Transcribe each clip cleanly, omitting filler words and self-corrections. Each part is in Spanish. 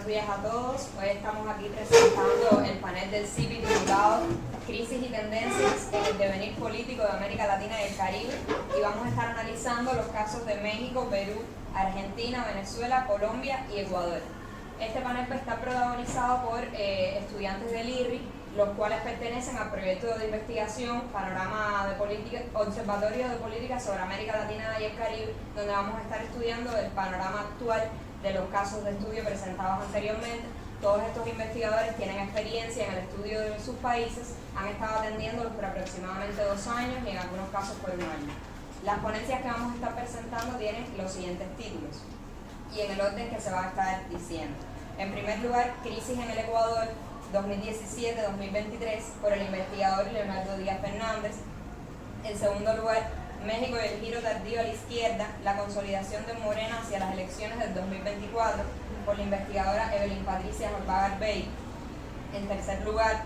días a todos. Hoy estamos aquí presentando el panel del CIPI titulado Crisis y tendencias en el devenir político de América Latina y el Caribe, y vamos a estar analizando los casos de México, Perú, Argentina, Venezuela, Colombia y Ecuador. Este panel está protagonizado por estudiantes del IRRI, los cuales pertenecen al proyecto de investigación Panorama de Política, Observatorio de Política sobre América Latina y el Caribe, donde vamos a estar estudiando el panorama actual de los casos de estudio presentados anteriormente. Todos estos investigadores tienen experiencia en el estudio de sus países, han estado atendiéndolos por aproximadamente 2 años y en algunos casos por 1 año. Las ponencias que vamos a estar presentando tienen los siguientes títulos y en el orden que se va a estar diciendo. En primer lugar, Crisis en el Ecuador 2017-2023 por el investigador Leonardo Díaz Fernández. En segundo lugar, México y el giro tardío a la izquierda, la consolidación de Morena hacia las elecciones del 2024 por la investigadora Evelyn Patricia Jorba Garbey. En tercer lugar,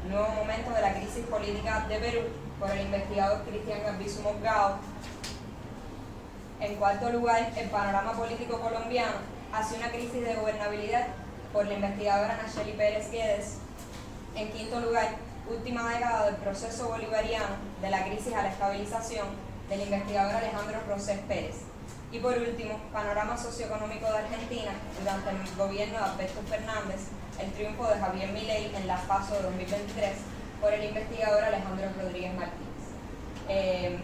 nuevo momento de la crisis política de Perú por el investigador Cristian Garbizu Morgado. En cuarto lugar, el panorama político colombiano hacia una crisis de gobernabilidad por la investigadora Nacheli Pérez Guedes. En quinto lugar, última década del proceso bolivariano, de la crisis a la estabilización, del investigador Alejandro Rosés Pérez. Y por último, panorama socioeconómico de Argentina durante el gobierno de Alberto Fernández, el triunfo de Javier Milei en la PASO de 2023 por el investigador Alejandro Rodríguez Martínez.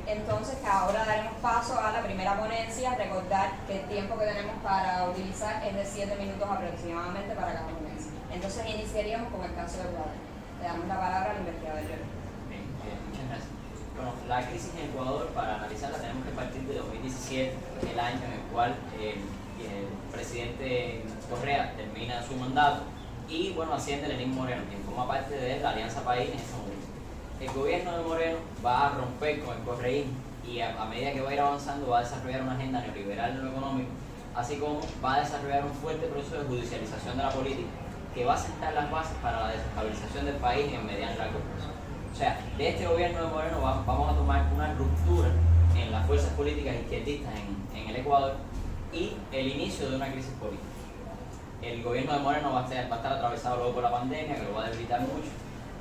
Entonces, ahora daremos paso a la primera ponencia. Recordar que el tiempo que tenemos para utilizar es de 7 minutos aproximadamente para cada ponencia. Entonces, iniciaríamos con el caso de Ecuador. Le damos la palabra al investigador. Bien, muchas gracias. Bueno, la crisis en Ecuador, para analizarla, tenemos que partir de 2017, el año en el cual el presidente Correa termina su mandato y, bueno, asciende Lenín Moreno, quien forma parte de la Alianza País en ese momento. El gobierno de Moreno va a romper con el correísmo y a medida que va a ir avanzando va a desarrollar una agenda neoliberal en lo económico, así como va a desarrollar un fuerte proceso de judicialización de la política que va a sentar las bases para la desestabilización del país en el mediano y largo plazo. O sea, de este gobierno de Moreno vamos a tomar una ruptura en las fuerzas políticas izquierdistas en el Ecuador y el inicio de una crisis política. El gobierno de Moreno va a estar atravesado luego por la pandemia, que lo va a debilitar mucho.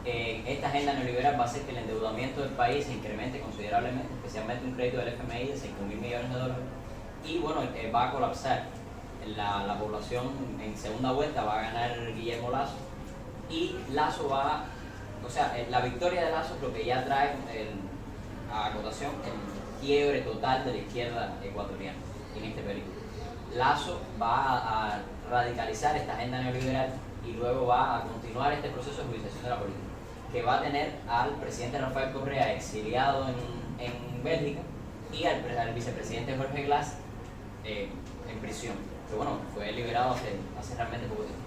Esta agenda neoliberal va a hacer que el endeudamiento del país se incremente considerablemente, especialmente un crédito del FMI de 5.000 millones de dólares. Y bueno, va a colapsar la población en segunda vuelta, va a ganar Guillermo Lasso. Y Lasso la victoria de Lasso es lo que ya trae a cotación el quiebre total de la izquierda ecuatoriana en este periodo. Lasso va a radicalizar esta agenda neoliberal y luego va a continuar este proceso de judicialización de la política, que va a tener al presidente Rafael Correa exiliado en Bélgica y al vicepresidente Jorge Glass en prisión, que bueno, fue liberado hace realmente poco tiempo.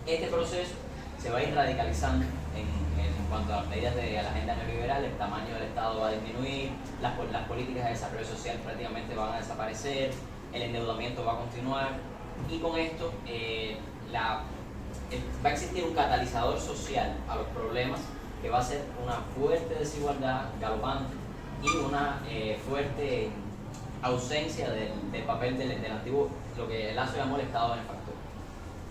Este proceso se va a ir radicalizando en cuanto a las medidas de la agenda neoliberal. El tamaño del Estado va a disminuir, las políticas de desarrollo social prácticamente van a desaparecer, el endeudamiento va a continuar y con esto va a existir un catalizador social a los problemas que va a ser una fuerte desigualdad galopante y una fuerte ausencia del papel del antiguo, lo que Lasso llamó el Estado benefactor.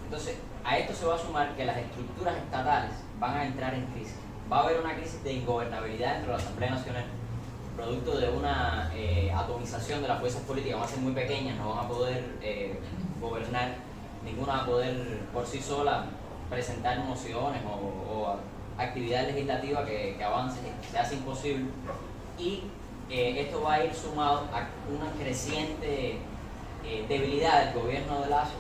Entonces, a esto se va a sumar que las estructuras estatales van a entrar en crisis. Va a haber una crisis de ingobernabilidad dentro de la Asamblea Nacional, producto de una atomización de las fuerzas políticas, van a ser muy pequeñas, no van a poder gobernar, ninguna va a poder por sí sola presentar mociones o actividad legislativa que avance, se hace imposible. Y esto va a ir sumado a una creciente debilidad del gobierno de Lasso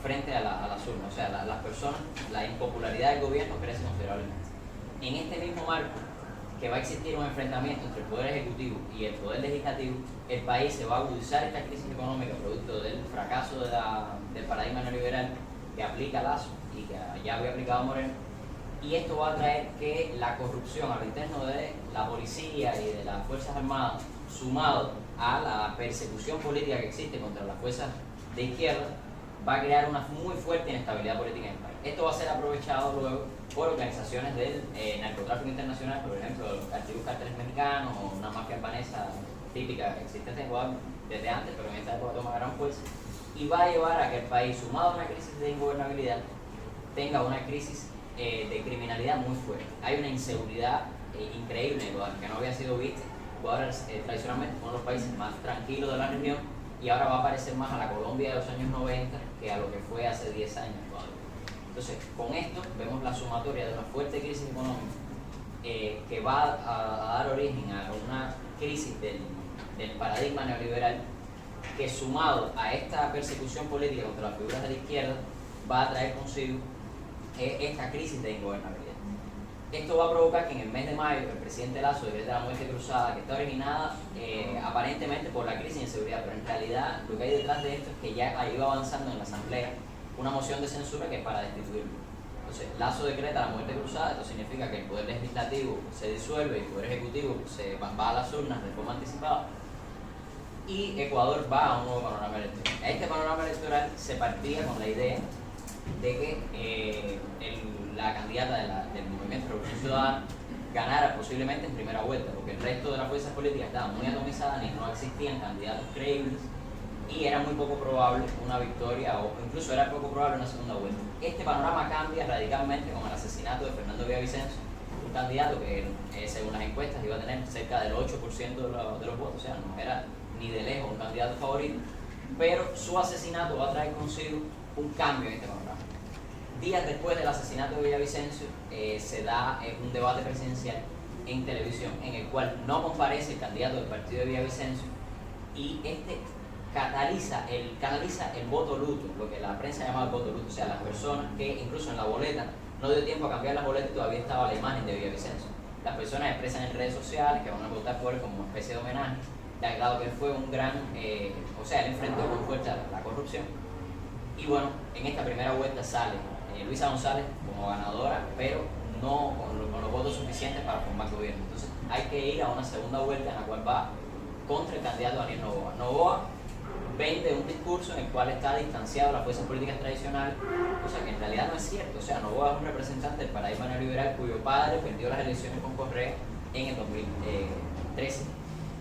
frente a las urnas. O sea, las personas, la impopularidad del gobierno crece considerablemente. En este mismo marco, que va a existir un enfrentamiento entre el Poder Ejecutivo y el Poder Legislativo, el país se va a agudizar esta crisis económica producto del fracaso del paradigma neoliberal que aplica Lasso y que ya había aplicado Moreno, y esto va a traer que la corrupción a lo interno de la policía y de las Fuerzas Armadas, sumado a la persecución política que existe contra las fuerzas de izquierda, va a crear una muy fuerte inestabilidad política en el país. Esto va a ser aprovechado luego por organizaciones del narcotráfico internacional, por ejemplo, los antiguos cárteles mexicanos o una mafia albanesa típica existente en Ecuador desde antes, pero en esta época toma gran fuerza. y va a llevar a que el país, sumado a una crisis de ingobernabilidad, tenga una crisis de criminalidad muy fuerte. Hay una inseguridad increíble en Ecuador, que no había sido vista. Ecuador es tradicionalmente uno de los países más tranquilos de la región y ahora va a parecer más a la Colombia de los años 90 que a lo que fue hace 10 años Ecuador. Entonces, con esto vemos la sumatoria de una fuerte crisis económica que va a dar origen a una crisis del paradigma neoliberal que, sumado a esta persecución política contra las figuras de la izquierda, va a traer consigo esta crisis de ingobernabilidad. Esto va a provocar que en el mes de mayo el presidente Lazo decrete la muerte cruzada, que está originada aparentemente por la crisis de inseguridad, pero en realidad lo que hay detrás de esto es que ya ha ido avanzando en la Asamblea una moción de censura que es para destituirlo. Entonces, Lazo decreta la muerte cruzada, esto significa que el Poder Legislativo se disuelve y el Poder Ejecutivo se va a las urnas de forma anticipada y Ecuador va a un nuevo panorama electoral. A este panorama electoral se partía con la idea de que la candidata del Movimiento de Revolución Ciudadana ganara posiblemente en primera vuelta, porque el resto de las fuerzas políticas estaban muy atomizadas y no existían candidatos creíbles y era muy poco probable una victoria o incluso era poco probable una segunda vuelta. Este panorama cambia radicalmente con el asesinato de Fernando Villavicencio, un candidato que según las encuestas iba a tener cerca del 8% de los votos, o sea, no era ni de lejos un candidato favorito, pero su asesinato va a traer consigo un cambio en este panorama. Días después del asesinato de Villavicencio se da un debate presidencial en televisión en el cual no comparece el candidato del partido de Villavicencio y este canaliza el voto luto, lo que la prensa llama el voto luto, o sea, las personas que incluso en la boleta no dio tiempo a cambiar las boletas y todavía estaba la imagen de Villavicencio. Las personas expresan en redes sociales que van a votar por él como una especie de homenaje, dado que él fue un gran, o sea, él enfrentó con fuerza la corrupción. Y bueno, en esta primera vuelta sale Luisa González como ganadora, pero no con los votos suficientes para formar gobierno. Entonces hay que ir a una segunda vuelta en la cual va contra el candidato Daniel Noboa. Noboa vende un discurso en el cual está distanciado de las fuerzas políticas tradicionales, cosa que en realidad no es cierto. O sea, Noboa es un representante del paradigma neoliberal cuyo padre perdió las elecciones con Correa en el 2013.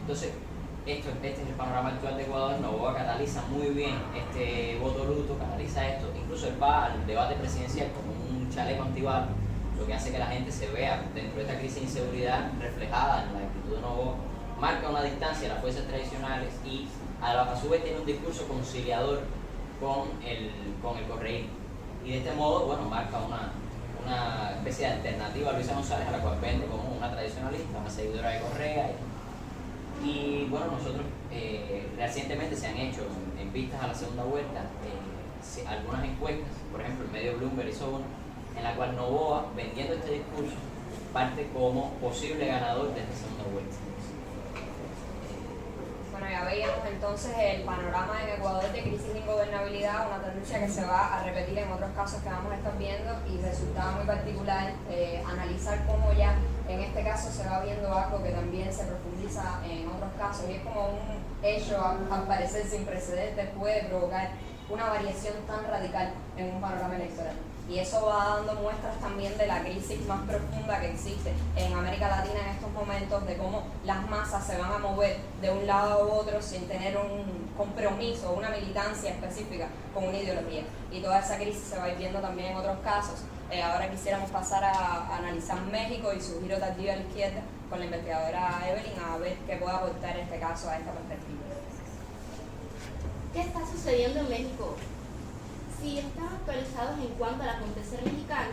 Entonces, este es el panorama actual de Ecuador. Noboa canaliza muy bien este voto luto, canaliza esto, incluso él va al debate presidencial como un chaleco antibala, lo que hace que la gente se vea dentro de esta crisis de inseguridad reflejada en la actitud de Noboa, marca una distancia a las fuerzas tradicionales y a su vez tiene un discurso conciliador con el correísmo. Y de este modo, bueno, marca una especie de alternativa a Luisa González, a la cual vende como una tradicionalista, una seguidora de Correa. Y bueno, nosotros recientemente se han hecho en vistas a la segunda vuelta algunas encuestas, por ejemplo el medio Bloomberg hizo una, en la cual Noboa, vendiendo este discurso, parte como posible ganador de esta segunda vuelta. Bueno, ya veíamos entonces el panorama en Ecuador de crisis de ingobernabilidad, una tendencia que se va a repetir en otros casos que vamos a estar viendo, y resultaba muy particular analizar cómo ya en este caso se va viendo algo que también se profundiza en otros casos, y es como un hecho al parecer sin precedentes puede provocar una variación tan radical en un panorama electoral. Y eso va dando muestras también de la crisis más profunda que existe en América Latina en estos momentos, de cómo las masas se van a mover de un lado a otro sin tener un compromiso, una militancia específica con una ideología. Y toda esa crisis se va a ir viendo también en otros casos. Ahora quisiéramos pasar a analizar México y su giro tardío a la izquierda con la investigadora Evelyn, a ver qué puede aportar este caso a esta perspectiva. ¿Qué está sucediendo en México? Si están actualizados en cuanto al acontecer mexicano,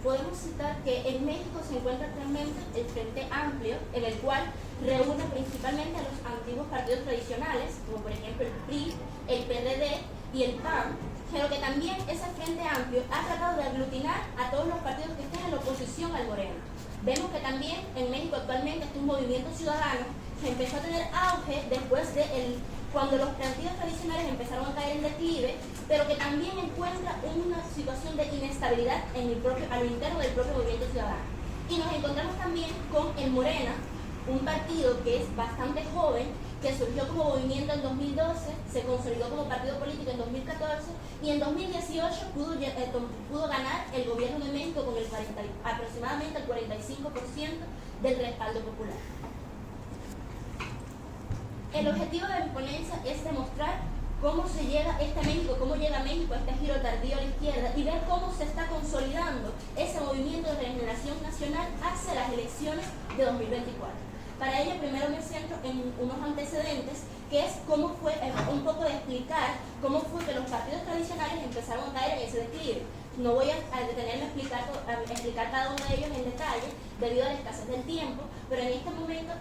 podemos citar que en México se encuentra actualmente el Frente Amplio, en el cual reúne principalmente a los antiguos partidos tradicionales, como por ejemplo el PRI, el PRD y el PAN, pero que también ese Frente Amplio ha tratado de aglutinar a todos los partidos que estén en la oposición al Moreno. Vemos que también en México actualmente está un movimiento ciudadano que empezó a tener auge después de cuando los partidos tradicionales empezaron a caer en declive, pero que también encuentra una situación de inestabilidad a lo interno del propio movimiento ciudadano. Y nos encontramos también con el Morena, un partido que es bastante joven, que surgió como movimiento en 2012, se consolidó como partido político en 2014 y en 2018 pudo ganar el gobierno de México con aproximadamente el 45% del respaldo popular. El objetivo de mi ponencia es demostrar cómo se llega este México, cómo llega México a este giro tardío a la izquierda y ver cómo se está consolidando ese movimiento de regeneración nacional hacia las elecciones de 2024. Para ello, primero me centro en unos antecedentes, que es cómo fue, un poco de explicar cómo fue que los partidos tradicionales empezaron a caer en ese declive. No voy a detenerme a explicar cada uno de ellos en detalle, debido a la escasez del tiempo, pero en este momento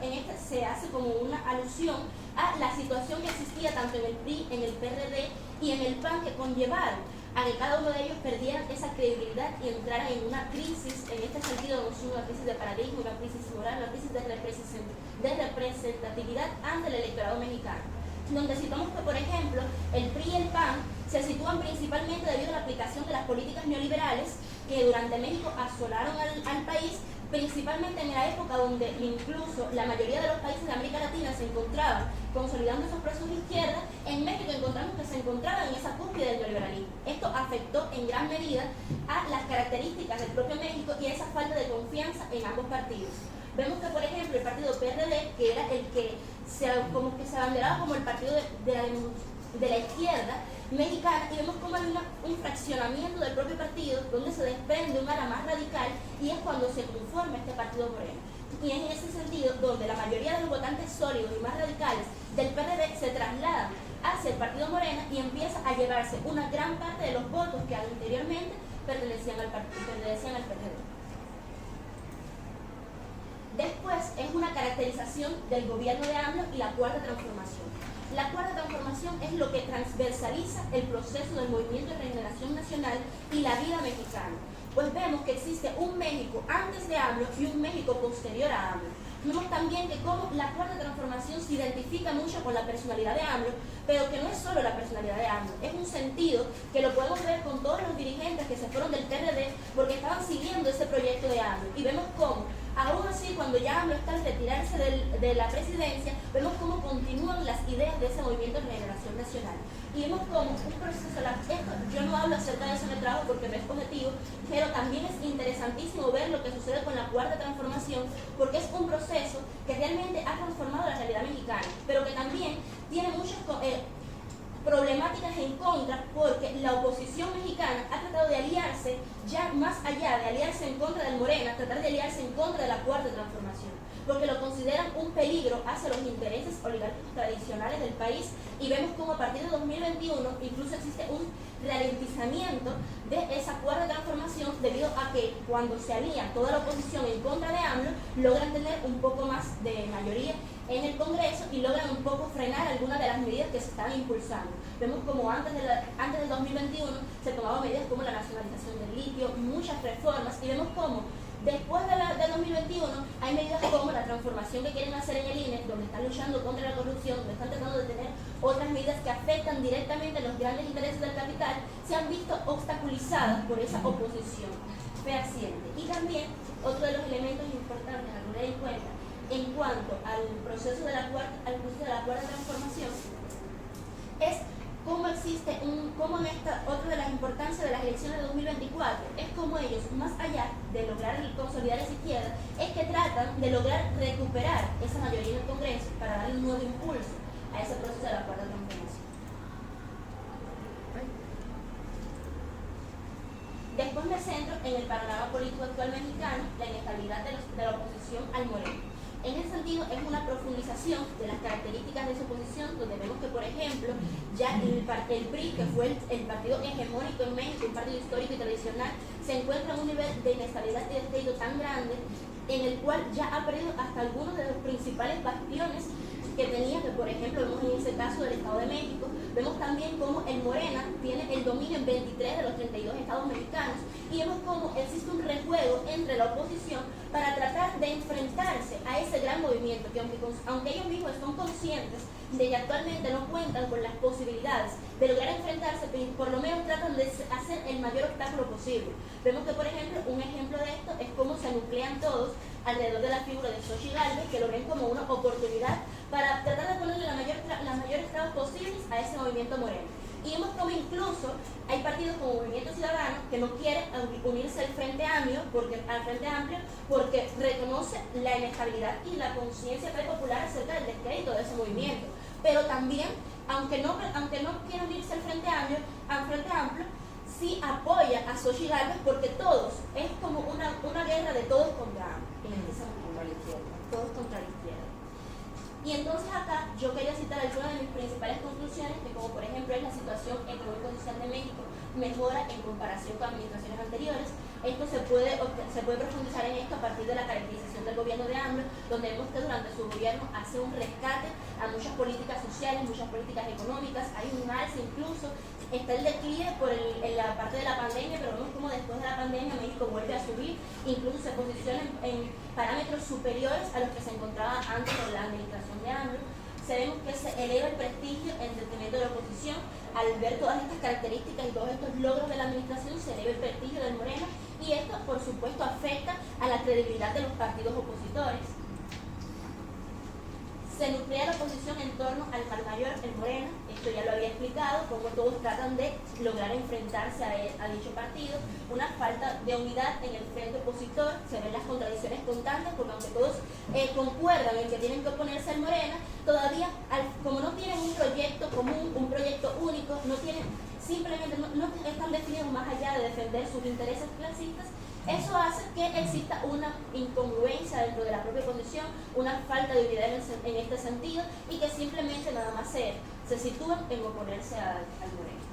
se hace como una alusión a la situación que existía tanto en el PRI, en el PRD y en el PAN, que conllevaron a que cada uno de ellos perdieran esa credibilidad y entraran en una crisis, en este sentido no es una crisis de paradigma, una crisis moral, una crisis de representatividad ante el electorado mexicano. Donde citamos que, por ejemplo, el PRI y el PAN se sitúan principalmente debido a la aplicación de las políticas neoliberales que durante México asolaron al país, principalmente en la época donde incluso la mayoría de los países de América Latina se encontraban consolidando esos procesos de izquierda. En México encontramos que se encontraban en esa cúspide del neoliberalismo. Esto afectó en gran medida a las características del propio México y a esa falta de confianza en ambos partidos. Vemos que, por ejemplo, el partido PRD, que era el que se abanderaba como el partido de la izquierda mexicana, y vemos como hay un fraccionamiento del propio partido donde se desprende un ala más radical, y es cuando se conforma este partido Morena. Y es en ese sentido donde la mayoría de los votantes sólidos y más radicales del PRD se trasladan hacia el partido Morena y empieza a llevarse una gran parte de los votos que anteriormente pertenecían al PRD. Después es una caracterización del gobierno de AMLO y la cuarta transformación. La cuarta transformación es lo que transversaliza el proceso del movimiento de regeneración nacional y la vida mexicana. Pues vemos que existe un México antes de AMLO y un México posterior a AMLO. Vemos también que como la cuarta transformación se identifica mucho con la personalidad de AMLO, pero que no es solo la personalidad de AMLO, es un sentido que lo podemos ver con todos los dirigentes que se fueron del PRD porque estaban siguiendo ese proyecto de AMLO. Y vemos cómo, aún así, cuando ya AMLO está al retirarse de la presidencia, vemos cómo continúan las ideas de ese movimiento de regeneración nacional. Y vemos cómo un proceso, yo no hablo acerca de eso en el trabajo porque no es objetivo, pero también es interesantísimo ver lo que sucede con la cuarta transformación, porque es un proceso que realmente ha transformado la realidad mexicana, pero que también tiene muchas problemáticas en contra, porque la oposición mexicana ha tratado de aliarse ya más allá de aliarse en contra del Morena, tratar de aliarse en contra de la cuarta transformación, porque lo consideran un peligro hacia los intereses oligárquicos tradicionales del país, y vemos como a partir de 2021 incluso existe un ralentizamiento de esa cuarta transformación debido a que cuando se alía toda la oposición en contra de AMLO, logran tener un poco más de mayoría en el Congreso y logran un poco frenar algunas de las medidas que se están impulsando. Vemos como antes del 2021 se tomaban medidas como la nacionalización del litio, muchas reformas, y vemos como después del 2021 hay medidas como la transformación que quieren hacer en el INE, donde están luchando contra la corrupción, donde están tratando de tener otras medidas que afectan directamente los grandes intereses del capital, se han visto obstaculizadas por esa oposición fehaciente. Y también otro de los elementos importantes a tener en cuenta en cuanto al proceso de la cuarta transformación es cómo existe otra de las importancias de las elecciones de 2024 es como ellos, más allá de lograr consolidar esa izquierda, es que tratan de lograr recuperar esa mayoría en el Congreso para darle un nuevo impulso a ese proceso de la cuarta transformación. Después me centro en el panorama político actual mexicano, la inestabilidad de la oposición al Moreno. En ese sentido, es una profundización de las características de su oposición, donde vemos que, por ejemplo, ya el PRI, que fue el partido hegemónico en México, un partido histórico y tradicional, se encuentra en un nivel de inestabilidad y descrédito tan grande, en el cual ya ha perdido hasta algunos de los principales bastiones que tenía, que por ejemplo vemos en ese caso del Estado de México. Vemos también cómo el Morena tiene el dominio en 23 de los 32 estados mexicanos, y vemos cómo existe un rejuego entre la oposición para tratar de enfrentarse a ese gran movimiento que aunque ellos mismos son conscientes de que actualmente no cuentan con las posibilidades de lograr enfrentarse, por lo menos tratan de hacer el mayor obstáculo posible. Vemos que, por ejemplo, un ejemplo de esto es cómo se nuclean todos alrededor de la figura de Xochitl Gálvez, que lo ven como una oportunidad para tratar de ponerle las mayores trabas posibles a ese movimiento moreno. Y vemos como incluso hay partidos como Movimiento Ciudadano que no quieren unirse al Frente Amplio porque reconoce la inestabilidad y la conciencia popular acerca del descrédito de ese movimiento. pero también, aunque no quiera unirse al Frente Amplio, sí apoya a Xochitl Gálvez, porque todos, es como una guerra de todos contra la izquierda, todos contra la izquierda. Y entonces acá yo quería citar algunas de mis principales conclusiones, que como por ejemplo es la situación económico-social de México mejora en comparación con administraciones anteriores. Esto se puede profundizar en esto a partir de la caracterización del gobierno de AMLO, donde vemos que durante su gobierno hace un rescate a muchas políticas sociales, muchas políticas económicas, hay un alza incluso, está el declive en la parte de la pandemia, pero vemos como después de la pandemia México vuelve a subir, incluso se posiciona en parámetros superiores a los que se encontraba antes de la administración de AMLO. Sabemos que se eleva el prestigio en detrimento de la oposición. Al ver todas estas características y todos estos logros de la administración, se eleva el prestigio del Morena, y esto por supuesto afecta a la credibilidad de los partidos opositores. Se nuclea la oposición en torno al mal mayor, el Morena. Esto ya lo había explicado, cómo todos tratan de lograr enfrentarse a dicho partido. Una falta de unidad en el frente opositor, se ven las contradicciones constantes, porque aunque todos concuerdan en que tienen que oponerse al Morena, todavía, como no tienen un proyecto común, un proyecto único, simplemente no están definidos más allá de defender sus intereses clasistas. Eso hace que exista una incongruencia dentro de la propia oposición, una falta de unidad en este sentido, y que simplemente nada más se sitúan en oponerse al Morena.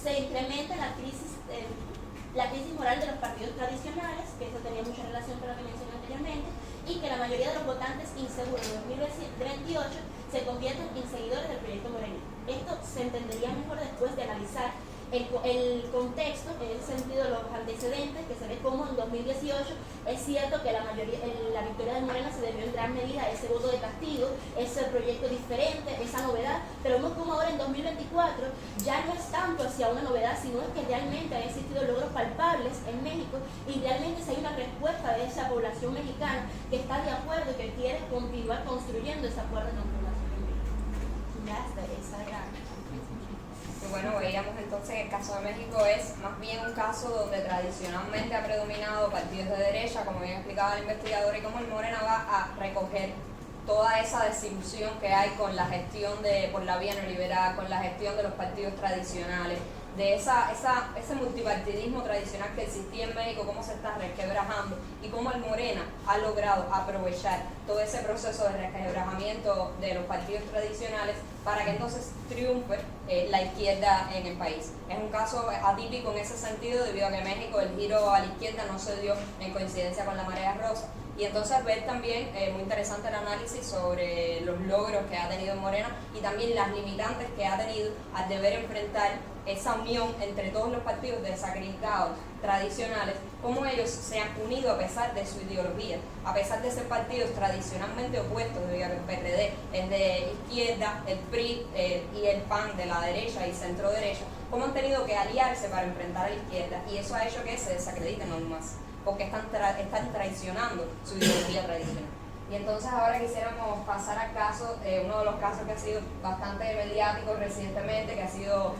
Se incrementa la crisis moral de los partidos tradicionales, que esto tenía mucha relación con lo que mencioné anteriormente, y que la mayoría de los votantes inseguros en 2028 se convierten en seguidores del proyecto morenista. Esto se entendería mejor después de analizar el contexto, en el sentido de los antecedentes, que se ve como en 2018 es cierto que la victoria de Morena se debió en gran medida a ese voto de castigo, ese proyecto diferente, esa novedad, pero vemos como ahora en 2024 ya no es tanto hacia una novedad, sino es que realmente han existido logros palpables en México, y realmente si hay una respuesta de esa población mexicana que está de acuerdo y que quiere continuar construyendo ese acuerdo de transformación en México. Ya está, esa era. Y bueno, veíamos entonces que el caso de México es más bien un caso donde tradicionalmente ha predominado partidos de derecha, como bien explicaba el investigador, y como el Morena va a recoger toda esa desilusión que hay con la gestión por la vía neoliberal, con la gestión de los partidos tradicionales, de ese multipartidismo tradicional que existía en México, cómo se está resquebrajando, y cómo el Morena ha logrado aprovechar todo ese proceso de resquebrajamiento de los partidos tradicionales para que entonces triunfe la izquierda en el país. Es un caso atípico en ese sentido, debido a que en México el giro a la izquierda no se dio en coincidencia con la marea rosa. Y entonces ver también, muy interesante el análisis sobre los logros que ha tenido Morena y también las limitantes que ha tenido al deber enfrentar esa unión entre todos los partidos desacreditados tradicionales, cómo ellos se han unido a pesar de su ideología, a pesar de ser partidos tradicionalmente opuestos, debido a que el PRD es de izquierda, el PRI y el PAN de la derecha y centro derecha, cómo han tenido que aliarse para enfrentar a la izquierda, y eso ha hecho que se desacrediten aún más, porque están traicionando su ideología tradicional. Y entonces ahora quisiéramos pasar al caso, uno de los casos que ha sido bastante mediático recientemente, que ha sido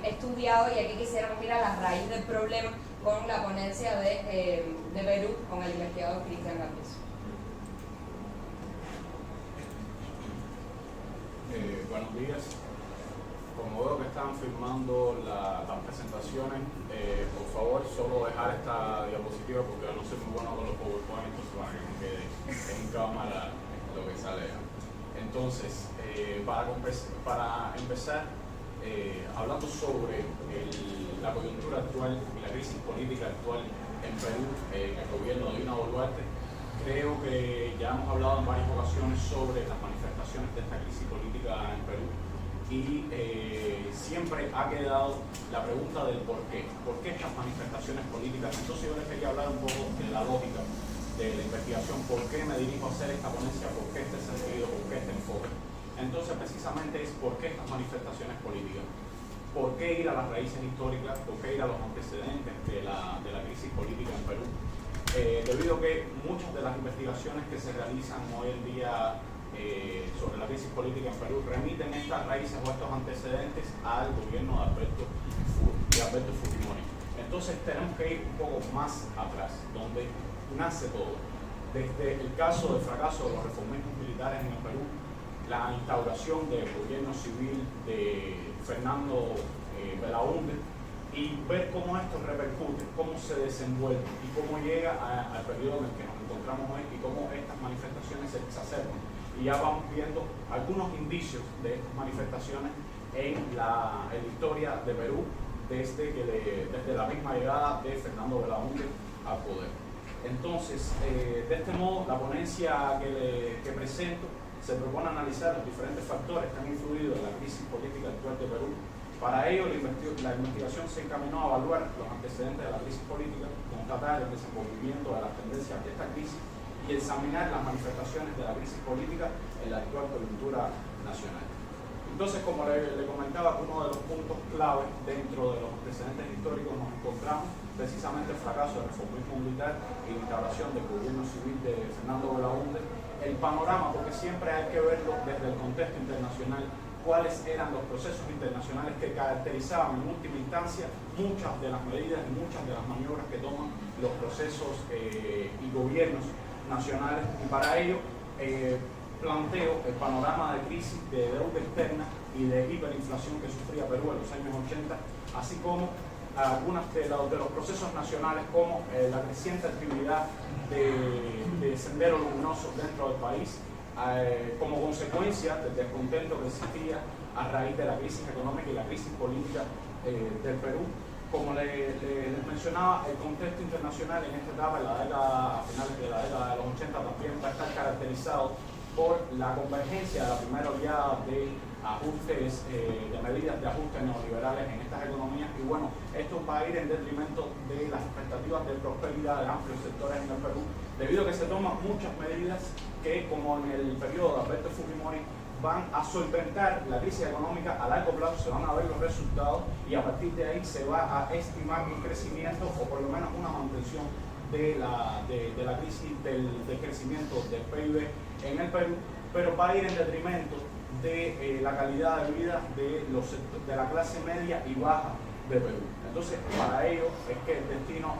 estudiado, y aquí quisiéramos ir a la raíz del problema con la ponencia de Perú, con el investigador Cristian Gálvez. Buenos días. Como veo que están filmando las presentaciones, por favor, solo dejar esta diapositiva porque yo no soy muy bueno con los PowerPoint, para que no quede en cámara lo que sale. Entonces, para empezar, hablando sobre la coyuntura actual y la crisis política actual en Perú, en el gobierno de Dina Boluarte, creo que ya hemos hablado en varias ocasiones sobre las manifestaciones de esta crisis política en Perú. Y siempre ha quedado la pregunta del por qué estas manifestaciones políticas. Entonces yo les quería hablar un poco de la lógica de la investigación, por qué me dirijo a hacer esta ponencia, por qué este sentido, por qué este enfoque. Entonces precisamente es por qué estas manifestaciones políticas, por qué ir a las raíces históricas, por qué ir a los antecedentes de la crisis política en Perú, debido a que muchas de las investigaciones que se realizan hoy en día sobre la crisis política en Perú remiten estas raíces o estos antecedentes al gobierno de Alberto Fujimori. Entonces tenemos que ir un poco más atrás, donde nace todo. Desde el caso del fracaso de los reformismos militares en el Perú, la instauración del gobierno civil de Fernando Belaúnde y ver cómo esto repercute, cómo se desenvuelve y cómo llega al periodo en el que nos encontramos hoy y cómo estas manifestaciones se exacerban. Y ya vamos viendo algunos indicios de estas manifestaciones en la historia de Perú desde la misma llegada de Fernando Belaúnde al poder. Entonces, de este modo, la ponencia que presento se propone analizar los diferentes factores que han influido en la crisis política actual de Perú. Para ello, la investigación se encaminó a evaluar los antecedentes de la crisis política, constatar el desenvolvimiento de las tendencias de esta crisis y examinar las manifestaciones de la crisis política en la actual coyuntura nacional. Entonces, como le comentaba, uno de los puntos clave dentro de los antecedentes históricos nos encontramos precisamente el fracaso del reformismo militar y la instauración del gobierno civil de Fernando Belaúnde. El panorama, porque siempre hay que verlo desde el contexto internacional, cuáles eran los procesos internacionales que caracterizaban en última instancia muchas de las medidas y muchas de las maniobras que toman los procesos y gobiernos nacionales. Y para ello planteo el panorama de crisis de deuda externa y de hiperinflación que sufría Perú en los años 80, así como algunos de los procesos nacionales como la creciente actividad de sendero luminoso dentro del país, como consecuencia del descontento que existía a raíz de la crisis económica y la crisis política del Perú. Como les mencionaba, el contexto internacional en esta etapa, a finales de la década de los 80, también va a estar caracterizado por la convergencia de la primera oleada de ajustes, de medidas de ajustes neoliberales en estas economías, y bueno, esto va a ir en detrimento de las expectativas de prosperidad de amplios sectores en el Perú, debido a que se toman muchas medidas que, como en el periodo de Alberto Fujimori, van a solventar la crisis económica a largo plazo, se van a ver los resultados y a partir de ahí se va a estimar un crecimiento o por lo menos una mantención de la crisis del crecimiento del PIB en el Perú, pero va a ir en detrimento de la calidad de vida de la clase media y baja de Perú. Entonces, para ello es que el destino,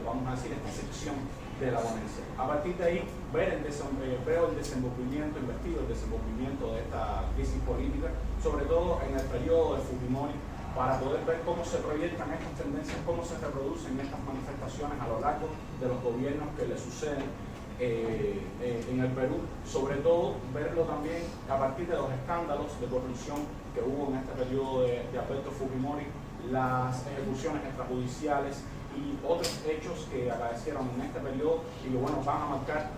vamos a decir, esta sección de la ponencia. A partir de ahí, veo el desenvolvimiento, investigo el desenvolvimiento de esta crisis política, sobre todo en el periodo de Fujimori, para poder ver cómo se proyectan estas tendencias, cómo se reproducen estas manifestaciones a lo largo de los gobiernos que le suceden en el Perú, sobre todo verlo también a partir de los escándalos de corrupción que hubo en este periodo de Alberto Fujimori, las ejecuciones extrajudiciales y otros hechos que aparecieron en este periodo y que bueno, van a marcar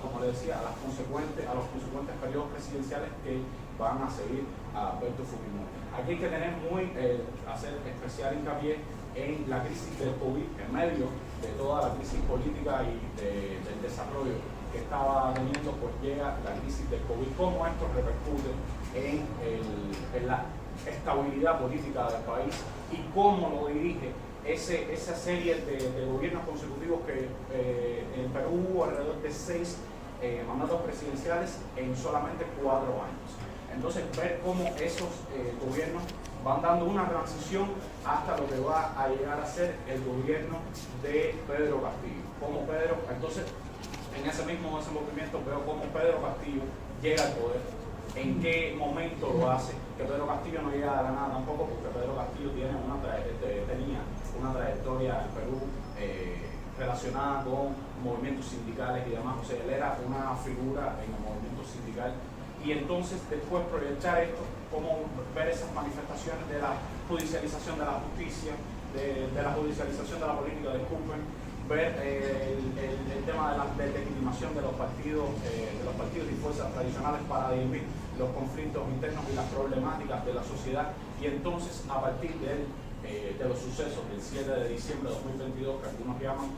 como le decía, a los consecuentes periodos presidenciales que van a seguir a Alberto Fujimori. Aquí hay que tener hacer especial hincapié en la crisis del COVID, en medio de toda la crisis política y del desarrollo que estaba teniendo, pues llega la crisis del COVID, cómo esto repercute en la estabilidad política del país y cómo lo dirige esa serie de gobiernos consecutivos que en Perú hubo alrededor de 6 mandatos presidenciales en solamente 4 años. Entonces, ver cómo esos gobiernos van dando una transición hasta lo que va a llegar a ser el gobierno de Pedro Castillo. Entonces, en ese mismo desenvolvimiento veo cómo Pedro Castillo llega al poder, en qué momento lo hace, que Pedro Castillo no llega a la nada tampoco, porque Pedro Castillo tenía una trayectoria en Perú relacionada con movimientos sindicales y demás, o sea, él era una figura en el movimiento sindical. Y entonces después proyectar esto, cómo ver esas manifestaciones de la judicialización de la justicia, de la judicialización de la política, disculpen, ver el tema de la legitimación de los partidos y fuerzas tradicionales para dirimir los conflictos internos y las problemáticas de la sociedad. Y entonces, a partir de los sucesos del 7 de diciembre de 2022, que algunos llaman,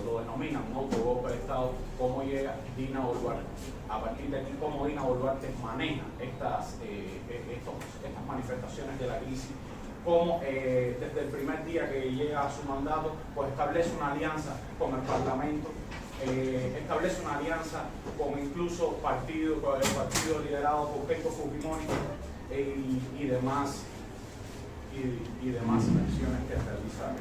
lo denominan un autogolpe de Estado, cómo llega Dina Boluarte. A partir de aquí, cómo Dina Boluarte maneja estas manifestaciones de la crisis, cómo desde el primer día que llega a su mandato, pues establece una alianza con el Parlamento, establece una alianza con incluso el partido liderado por Keiko Fujimori y demás menciones que se realizan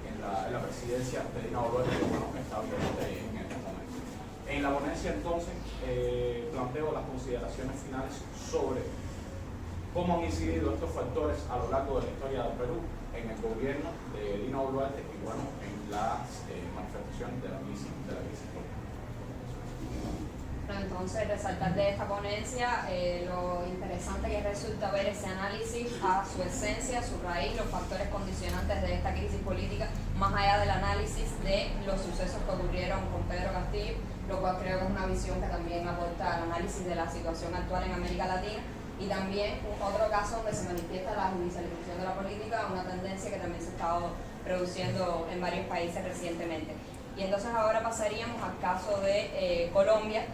en la presidencia de Dina Boluarte, que bueno, está vigente en este momento. En la ponencia entonces planteo las consideraciones finales sobre cómo han incidido estos factores a lo largo de la historia del Perú en el gobierno de Dina Boluarte y bueno, en las manifestaciones de la crisis política. Bueno, entonces, resaltar de esta ponencia lo interesante que resulta ver ese análisis a su esencia, su raíz, los factores condicionantes de esta crisis política, más allá del análisis de los sucesos que ocurrieron con Pedro Castillo, lo cual creo que es una visión que también aporta al análisis de la situación actual en América Latina, y también otro caso donde se manifiesta la judicialización de la política, una tendencia que también se ha estado produciendo en varios países recientemente. Y entonces ahora pasaríamos al caso de Colombia,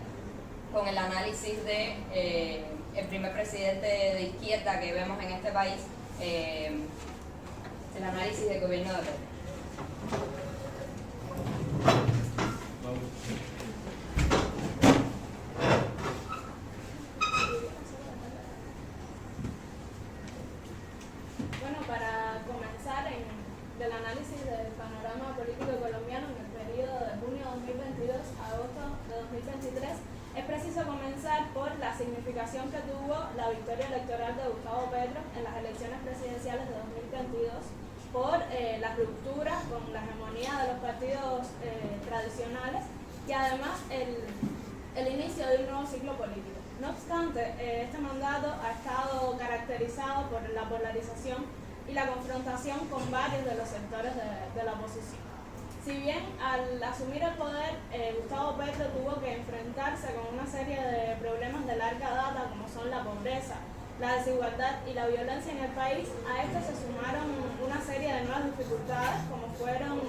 con el análisis de el primer presidente de izquierda que vemos en este país, el análisis del gobierno de Petro. Bueno, para comenzar del análisis del panorama político colombiano en el periodo de junio de 2022 a agosto de 2023, es preciso comenzar por la significación que tuvo la victoria electoral de Gustavo Petro en las elecciones presidenciales de 2022 por las rupturas con la hegemonía de los partidos tradicionales y además el inicio de un nuevo ciclo político. No obstante, este mandato ha estado caracterizado por la polarización y la confrontación con varios de los sectores de la oposición. Si bien al asumir el poder, Gustavo Petro tuvo que enfrentarse con una serie de problemas de larga data, como son la pobreza, la desigualdad y la violencia en el país, a esto se sumaron una serie de nuevas dificultades, como fueron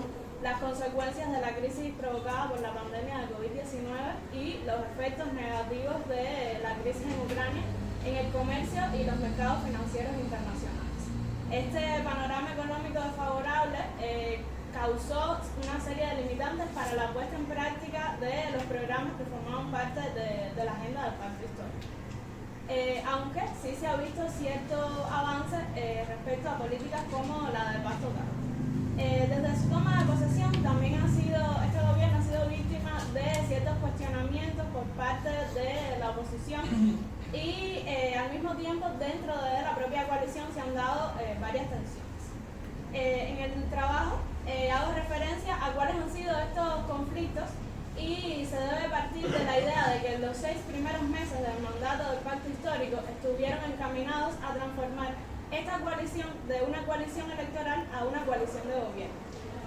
las consecuencias de la crisis provocada por la pandemia de COVID-19 y los efectos negativos de la crisis en Ucrania en el comercio y los mercados financieros internacionales. Este panorama económico desfavorable causó una serie de limitantes para la puesta en práctica de los programas que formaban parte de la agenda del Pacto Histórico. Aunque sí se ha visto cierto avance respecto a políticas como la del Pacto Caro. Desde su toma de posesión también este gobierno ha sido víctima de ciertos cuestionamientos por parte de la oposición y al mismo tiempo dentro de la propia coalición se han dado varias tensiones. En el trabajo hago referencia a cuáles han sido estos conflictos y se debe partir de la idea de que los 6 primeros meses del mandato del Pacto Histórico estuvieron encaminados a transformar esta coalición de una coalición electoral a una coalición de gobierno.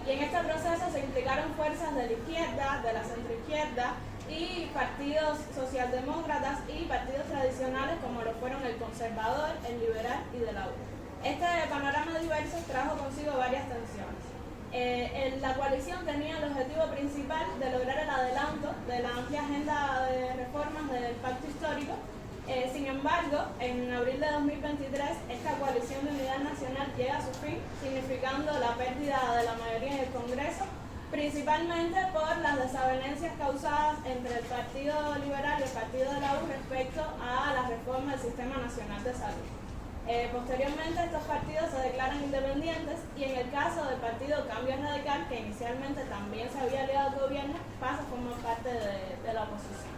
Y en este proceso se implicaron fuerzas de la izquierda, de la centroizquierda y partidos socialdemócratas y partidos tradicionales como lo fueron el conservador, el liberal y de la U. Este panorama diverso trajo consigo varias tensiones. La coalición tenía el objetivo principal de lograr el adelanto de la amplia agenda de reformas del Pacto Histórico. Sin embargo, en abril de 2023, esta coalición de unidad nacional llega a su fin, significando la pérdida de la mayoría en el Congreso, principalmente por las desavenencias causadas entre el Partido Liberal y el Partido de la U respecto a la reforma del Sistema Nacional de Salud. Posteriormente, estos partidos se declaran independientes y en el caso del partido Cambio Radical, que inicialmente también se había aliado al gobierno, pasa a formar parte de la oposición.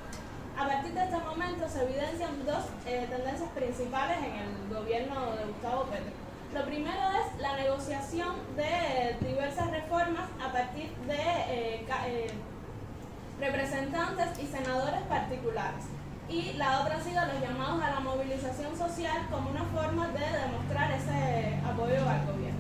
A partir de este momento se evidencian dos tendencias principales en el gobierno de Gustavo Petro. Lo primero es la negociación de diversas reformas a partir de representantes y senadores particulares. Y la otra ha sido los llamados a la movilización social como una forma de demostrar ese apoyo al gobierno.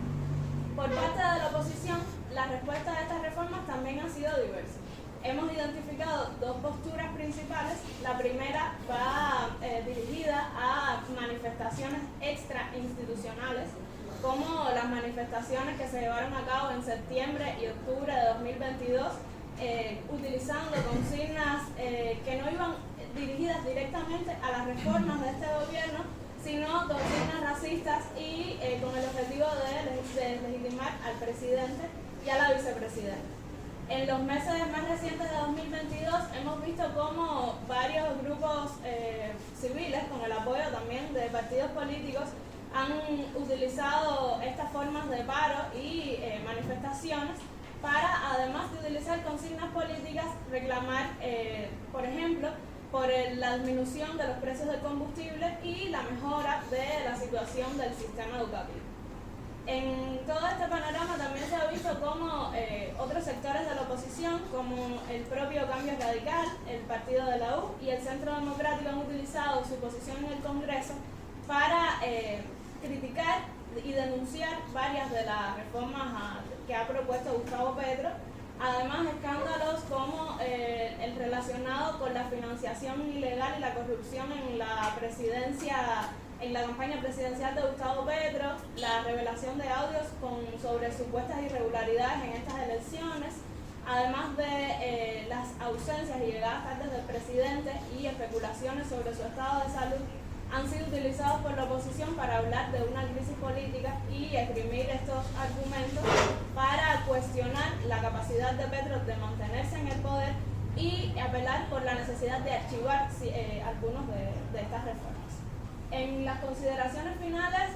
Por parte de la oposición, las respuestas a estas reformas también han sido diversas. Hemos identificado dos posturas principales. La primera va dirigida a manifestaciones extrainstitucionales, como las manifestaciones que se llevaron a cabo en septiembre y octubre de 2022, utilizando consignas que no iban dirigidas directamente a las reformas de este gobierno, sino consignas racistas y con el objetivo de legitimar al presidente y a la vicepresidenta. En los meses más recientes de 2022 hemos visto cómo varios grupos civiles, con el apoyo también de partidos políticos, han utilizado estas formas de paro y manifestaciones para, además de utilizar consignas políticas, reclamar, por ejemplo, por la disminución de los precios del combustible y la mejora de la situación del sistema educativo. En todo este panorama también se ha visto cómo otros sectores de la oposición, como el propio Cambio Radical, el partido de la U y el Centro Democrático, han utilizado su posición en el Congreso para criticar y denunciar varias de las reformas que ha propuesto Gustavo Petro. Además, escándalos como el relacionado con la financiación ilegal y la corrupción en la presidencia, en la campaña presidencial de Gustavo Petro, la revelación de audios sobre supuestas irregularidades en estas elecciones, además de las ausencias y llegadas tardes del presidente y especulaciones sobre su estado de salud, han sido utilizados por la oposición para hablar de una crisis política y esgrimir estos argumentos para cuestionar la capacidad de Petro de mantenerse en el poder y apelar por la necesidad de archivar algunos de estas reformas. En las consideraciones finales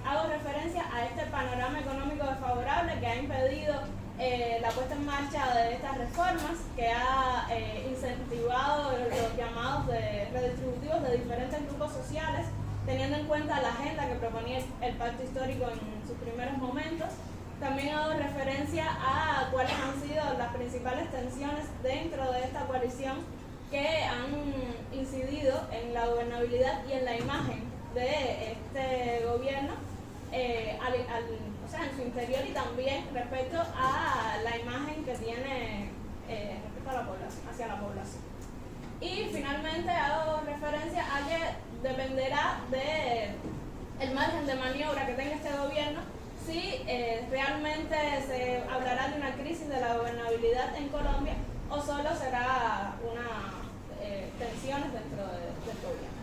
hago referencia a este panorama económico desfavorable que ha impedido la puesta en marcha de estas reformas, que ha incentivado los llamados redistributivos de diferentes grupos sociales, teniendo en cuenta la agenda que proponía el pacto histórico en sus primeros momentos. También hago referencia a cuáles han sido las principales tensiones dentro de esta coalición que han incidido en la gobernabilidad y en la imagen de este gobierno, en su interior, y también respecto a la imagen que tiene respecto a la población, hacia la población. Y finalmente hago referencia a que dependerá del margen de maniobra que tenga este gobierno si realmente se hablará de una crisis de la gobernabilidad en Colombia o solo será una tensiones dentro del gobierno.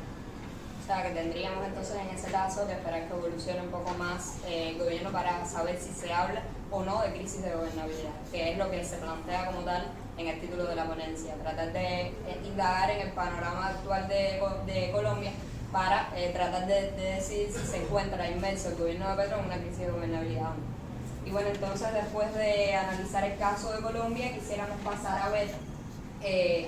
O sea, que tendríamos entonces en ese caso que esperar que evolucione un poco más el gobierno para saber si se habla o no de crisis de gobernabilidad, que es lo que se plantea como tal en el título de la ponencia, tratar de indagar en el panorama actual de Colombia para tratar de decidir si se encuentra inmerso el gobierno de Petro en una crisis de gobernabilidad o no. Y bueno, entonces después de analizar el caso de Colombia, quisiéramos pasar a ver,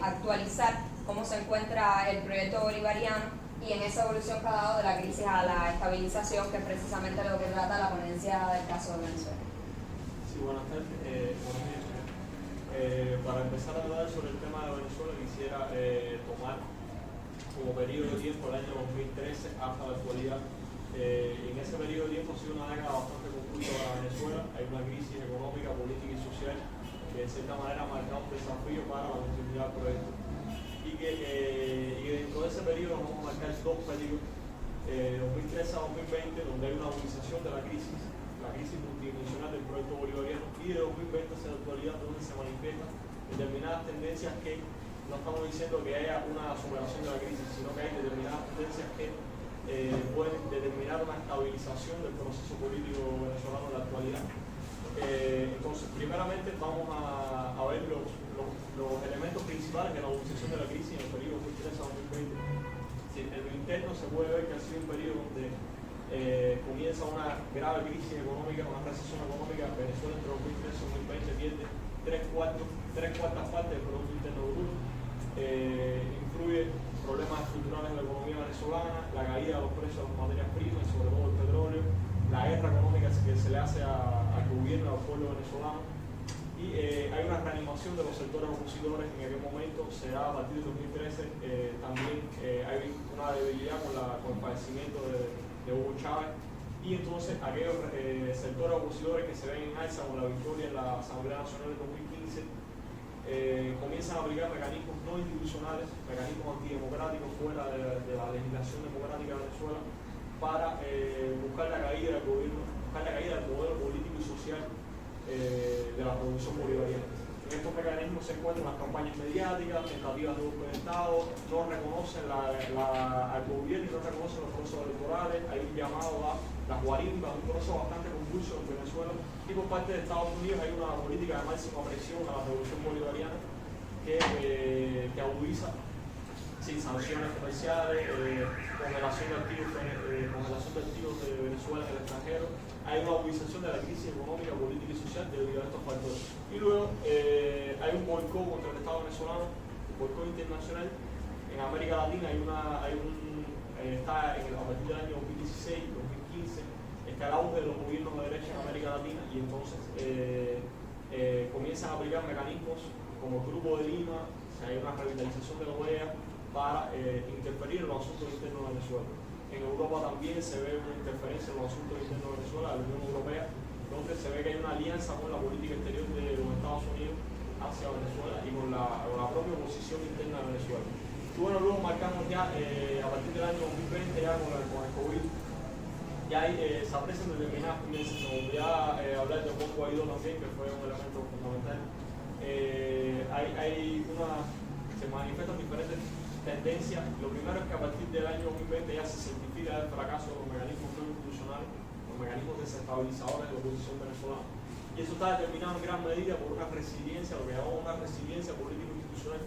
actualizar cómo se encuentra el proyecto bolivariano y en esa evolución que ha dado de la crisis a la estabilización, que es precisamente lo que trata la ponencia del caso de Venezuela. Sí, buenas tardes. Para empezar a hablar sobre el tema de Venezuela, quisiera tomar como periodo de tiempo el año 2013 hasta la actualidad. En ese periodo de tiempo ha sido una década bastante confusa para Venezuela. Hay una crisis económica, política y social que de cierta manera ha marcado un desafío para la continuidad del proyecto. Y dentro de ese periodo vamos a marcar dos periodos, 2013 a 2020, donde hay una agudización de la crisis multidimensional del proyecto bolivariano, y de 2020 hacia la actualidad, donde se manifiestan determinadas tendencias que no estamos diciendo que haya una superación de la crisis, sino que hay determinadas tendencias que pueden determinar una estabilización del proceso político venezolano en la actualidad. Entonces, primeramente vamos a ver los elementos principales de la agudización de la crisis en el periodo 2013 a 2020. En lo interno se puede ver que ha sido un periodo donde comienza una grave crisis económica, una recesión económica. Venezuela entre 2013 y 2020 pierde tres cuartas partes del Producto Interno Bruto. Incluye problemas estructurales de la economía venezolana, la caída de los precios de las materias primas, sobre todo el petróleo, la guerra económica que se le hace al gobierno y al pueblo venezolano. Y hay una reanimación de los sectores opositores en aquel momento, se da a partir del 2013. También hay una debilidad con el padecimiento de Hugo Chávez, y entonces aquellos sectores opositores que se ven en alza con la victoria en la Asamblea Nacional del 2015 comienzan a aplicar mecanismos no institucionales, mecanismos antidemocráticos fuera de la legislación democrática de Venezuela, para buscar la caída del gobierno, buscar la caída del modelo político y social de la revolución bolivariana. En estos mecanismos se encuentran las campañas mediáticas, tentativas de golpe de Estado, no reconocen al gobierno y no reconocen los procesos electorales. Hay un llamado a las guarimbas, un proceso bastante convulso en Venezuela, y por parte de Estados Unidos hay una política de máxima presión a la revolución bolivariana que agudiza sin sanciones comerciales, congelación de activos de Venezuela en el extranjero, hay una agudización de la crisis económica, política y social debido a estos factores. Y luego hay un boicot contra el Estado venezolano, un boicot internacional. En América Latina está a partir del año 2016, 2015, está el auge de los gobiernos de derecha en América Latina y entonces comienzan a aplicar mecanismos como el Grupo de Lima, hay una revitalización de la OEA para interferir en los asuntos internos de Venezuela. En Europa también se ve una interferencia en los asuntos internos de Venezuela, la Unión Europea, donde se ve que hay una alianza con la política exterior de los Estados Unidos hacia Venezuela y con la propia oposición interna de Venezuela. Y bueno, luego marcamos ya a partir del año 2020, ya con el COVID, ya se aprecian determinadas tendencias. Voy a hablar de Juan Guaidó también, que fue un elemento fundamental. Se manifiestan diferentes tendencias. Lo primero es que a partir del año 2020 ya se certifica el fracaso de los mecanismos no institucionales, los mecanismos desestabilizadores de la oposición venezolana. Y eso está determinado en gran medida por una resiliencia, lo que llamamos una resiliencia político-institucional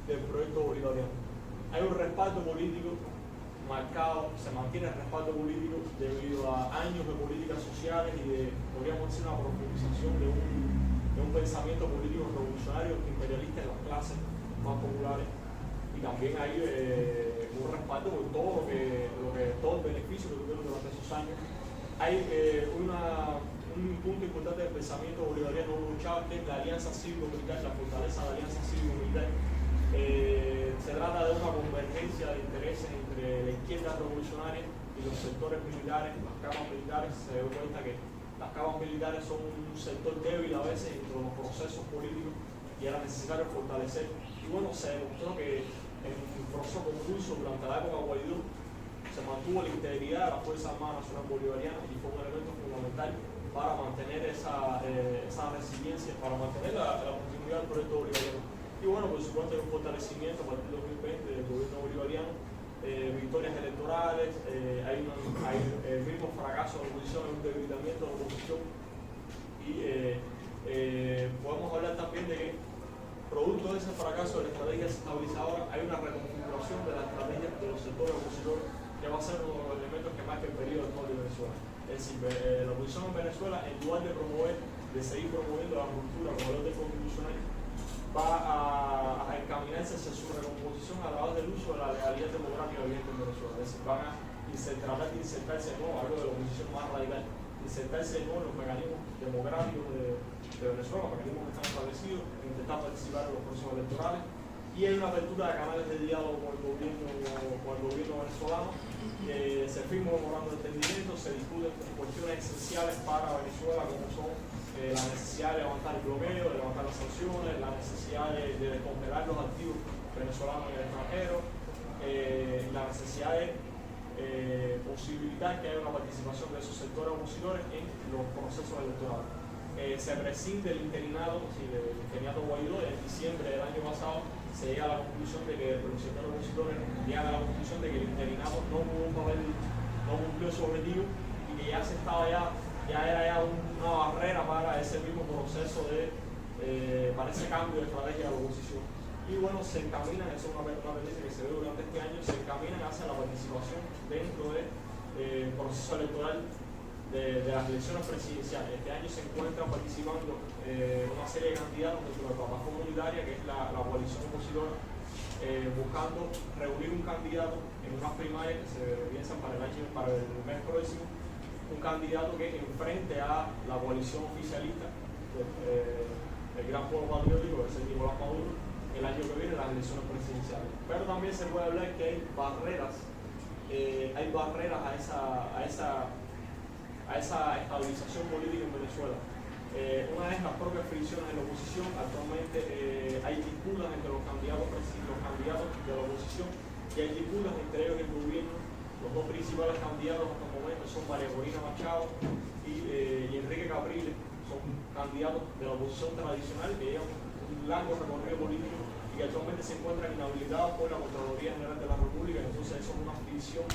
del proyecto bolivariano. Hay un respaldo político marcado, se mantiene el respaldo político debido a años de políticas sociales y de, podríamos decir, una profundización de un pensamiento político revolucionario imperialista en las clases más populares. Y también hay un respaldo por todo el beneficio que tuvieron durante esos años. Hay un punto importante del pensamiento bolivariano Hugo Chávez, que es la alianza cívico-militar, la fortaleza de la alianza cívico-militar. Se trata de una convergencia de intereses entre la izquierda revolucionaria y los sectores militares, las capas militares. Se da cuenta que las capas militares son un sector débil a veces entre los procesos políticos y era necesario fortalecer. Y bueno, se demostró que en un proceso convulso durante la época de Guaidó se mantuvo la integridad de la Fuerza Armada Nacional Bolivariana y fue un elemento fundamental para mantener esa resiliencia, para mantener la continuidad del proyecto bolivariano. Y bueno, por supuesto hay un fortalecimiento a partir del 2020 del gobierno bolivariano, victorias electorales, hay el mismo fracaso de la oposición, hay un debilitamiento de la oposición y podemos hablar también de que producto de ese fracaso de la estrategia estabilizadora hay una reconfiguración de la estrategia de los sectores opositores que va a ser uno de los elementos que marca el periodo actual de Venezuela. Es decir, la oposición en Venezuela, en lugar de seguir promoviendo la ruptura con el orden constitucional, va a encaminarse hacia su recomposición a través del uso de la legalidad democrática vigente en Venezuela. Es decir, van a tratar de insertarse de nuevo, algo de la oposición más radical, insertarse de nuevo en los mecanismos democráticos de Venezuela, los mecanismos que están establecidos, intentar participar en los procesos electorales. Y hay una apertura de canales de diálogo con el gobierno venezolano. Se firma un memorando de entendimiento, se discuten cuestiones esenciales para Venezuela, como son la necesidad de levantar el bloqueo, de levantar las sanciones, la necesidad de descongelar los activos venezolanos en el extranjero, la necesidad de posibilitar que haya una participación de esos sectores opositores en los procesos electorales. Se prescinde el interinato, el interinato Guaidó. En diciembre del año pasado se llega a la conclusión de que los sectores opositores llegan a la conclusión de que el interinato no cumplió su objetivo y que ya era una barrera para ese mismo proceso para ese cambio de estrategia de la oposición. Y bueno, se encaminan, eso es una tendencia que se ve durante este año, se encaminan hacia la participación dentro del proceso electoral de las elecciones presidenciales. Este año se encuentran participando una serie de candidatos dentro de la plataforma unitaria, que es la coalición opositora, buscando reunir un candidato en unas primarias que se piensan para el mes próximo, un candidato que enfrente a la coalición oficialista del Gran Pueblo Patriótico, que es el Nicolás Maduro, el año que viene en las elecciones presidenciales. Pero también se puede hablar que hay barreras a esa estabilización política en Venezuela. Una es las propias fricciones en la oposición. Actualmente hay disputas entre los candidatos de la oposición y hay disputas entre ellos y el gobierno. Los dos principales candidatos hasta el momento son María Corina Machado y Enrique Capriles. Son candidatos de la oposición tradicional que llevan un largo recorrido político y que actualmente se encuentran inhabilitados por la Contraloría General de la República. Entonces eso es una fricción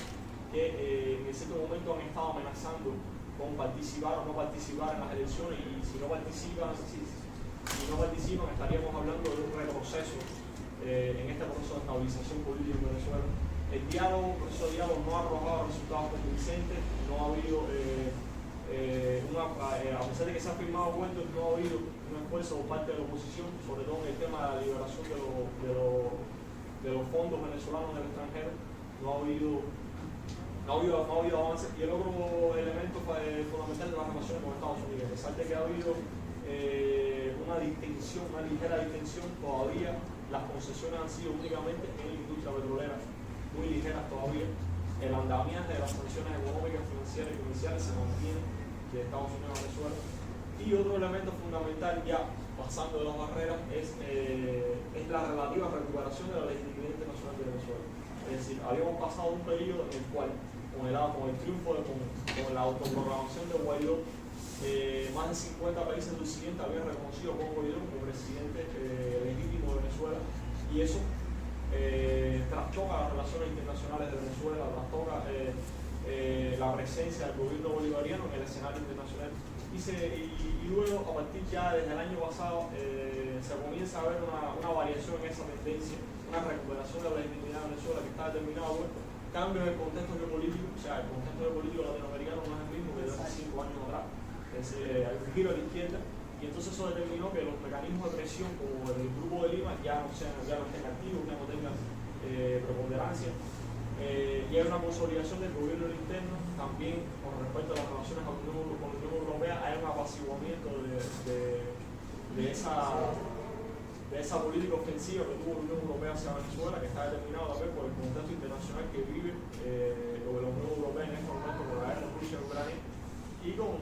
que en cierto momento han estado amenazando con participar o no participar en las elecciones, y si no participan estaríamos hablando de un retroceso en este proceso de estabilización política en Venezuela. El proceso de diálogo no ha arrojado resultados convincentes, no ha habido a pesar de que se ha firmado acuerdos, no ha habido un esfuerzo por parte de la oposición, sobre todo en el tema de la liberación de los fondos venezolanos en el extranjero. No ha habido avance. Y el otro elemento fundamental de las relaciones con Estados Unidos, a pesar de que ha habido una ligera distensión, todavía las concesiones han sido únicamente en la industria petrolera, muy ligeras todavía. El andamiaje de las sanciones económicas, financieras y comerciales se mantiene de Estados Unidos a Venezuela. Y otro elemento fundamental, ya pasando de las barreras, es la relativa recuperación de la legitimidad internacional de Venezuela. Es decir, habíamos pasado un periodo en el cual, con el triunfo, con la autoprogramación de Guaidó, más de 50 países del occidente habían reconocido a Juan Guaidó como presidente legítimo de Venezuela, y eso trastoca las relaciones internacionales de Venezuela, trastoca la presencia del gobierno bolivariano en el escenario internacional. Y luego, a partir ya desde el año pasado, se comienza a ver una variación en esa tendencia, una recuperación de la legitimidad de Venezuela que está determinada por cambios en el contexto geopolítico. O sea, el contexto geopolítico latinoamericano no es el mismo que de hace 5 años atrás. Hay un giro a la izquierda, y entonces eso determinó que los mecanismos de presión, como el Grupo de Lima, ya no estén activos, ya no tengan preponderancia. Y hay una consolidación del gobierno interno. También con respecto a las relaciones con la Unión Europea, hay un apaciguamiento de esa política ofensiva que tuvo la Unión Europea hacia Venezuela, que está determinado también por el contexto internacional que vive la Unión Europea en este momento con la guerra de Rusia en Ucrania, y con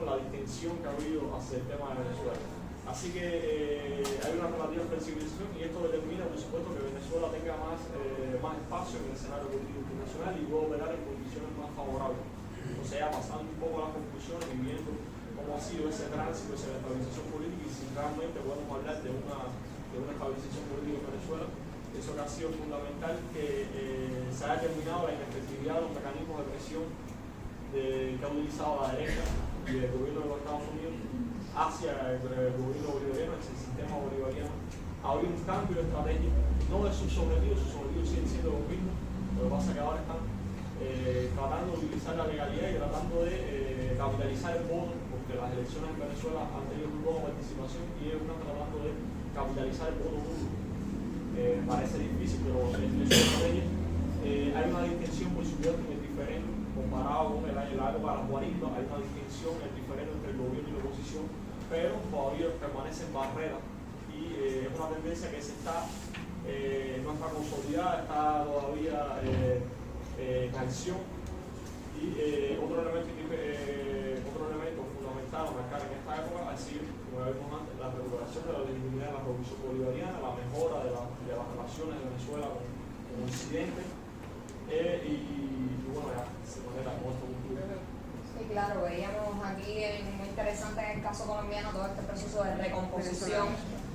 la distensión que ha habido hacia el tema de Venezuela. Así que hay una relativa flexibilización, y esto determina, por supuesto, que Venezuela tenga más espacio en el escenario político internacional y pueda operar en condiciones más favorables. O sea, pasando un poco las conclusiones y viendo cómo ha sido ese tránsito hacia la estabilización política, y si realmente podemos hablar de una estabilización política en Venezuela, eso que ha sido fundamental, que se haya terminado la inefectividad de los mecanismos de presión que ha utilizado la derecha y el gobierno de los Estados Unidos hacia el gobierno bolivariano, hacia el sistema bolivariano. Ha habido un cambio de estrategia, no de sus objetivos siguen siendo los mismos. Lo que pasa es que ahora están tratando de utilizar la legalidad y tratando de capitalizar el voto, porque las elecciones en Venezuela han tenido muy poca participación y ellos están tratando de capitalizar el voto público. Parece difícil, pero es su estrategia. Hay una distinción, por supuesto, que es diferente comparado con la época de las guaristas. Hay una distinción, es diferente entre el gobierno y la oposición, pero todavía permanecen barreras, y es una tendencia que no está consolidada, está todavía canción. Y otro elemento fundamental a marcar en esta época ha sido, como ya vimos antes, la recuperación de la legitimidad de la revolución bolivariana, la mejora de las relaciones de Venezuela con Occidente, y bueno, ya se conecta con esto cultura. Sí, claro, veíamos aquí muy interesante en el caso colombiano todo este proceso de recomposición,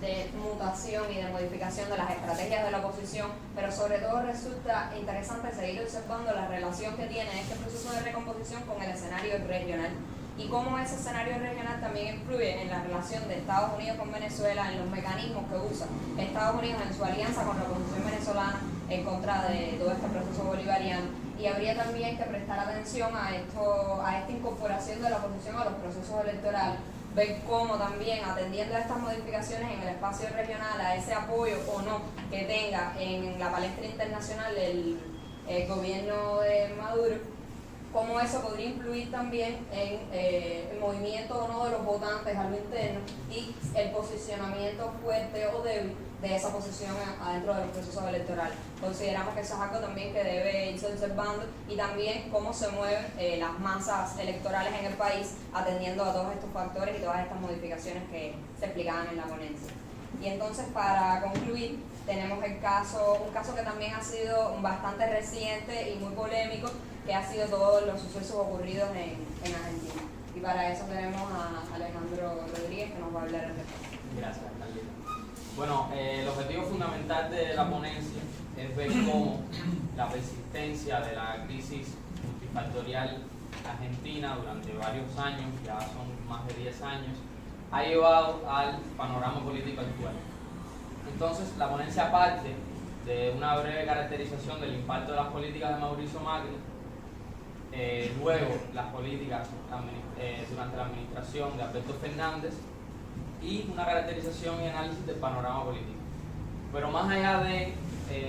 de mutación y de modificación de las estrategias de la oposición, pero sobre todo resulta interesante seguir observando la relación que tiene este proceso de recomposición con el escenario regional, y cómo ese escenario regional también influye en la relación de Estados Unidos con Venezuela, en los mecanismos que usa Estados Unidos en su alianza con la oposición venezolana en contra de todo este proceso bolivariano. Y habría también que prestar atención a esta incorporación de la oposición a los procesos electorales, ver cómo también, atendiendo a estas modificaciones en el espacio regional, a ese apoyo o no que tenga en la palestra internacional el gobierno de Maduro, cómo eso podría influir también en el movimiento o no de los votantes a lo interno, y el posicionamiento fuerte o débil de esa posición adentro de los procesos electorales. Consideramos que eso es algo también que debe irse observando, y también cómo se mueven las masas electorales en el país atendiendo a todos estos factores y todas estas modificaciones que se explicaban en la ponencia. Y entonces, para concluir, tenemos un caso que también ha sido bastante reciente y muy polémico, que ha sido todos los sucesos ocurridos en Argentina. Y para eso tenemos a Alejandro Rodríguez, que nos va a hablar al respecto. Gracias, Carlita. Bueno, el objetivo fundamental de la ponencia es ver cómo la persistencia de la crisis multifactorial argentina durante varios años, ya son más de 10 años, ha llevado al panorama político actual. Entonces, la ponencia parte de una breve caracterización del impacto de las políticas de Mauricio Macri luego las políticas durante la administración de Alberto Fernández y una caracterización y análisis del panorama político. Pero más allá de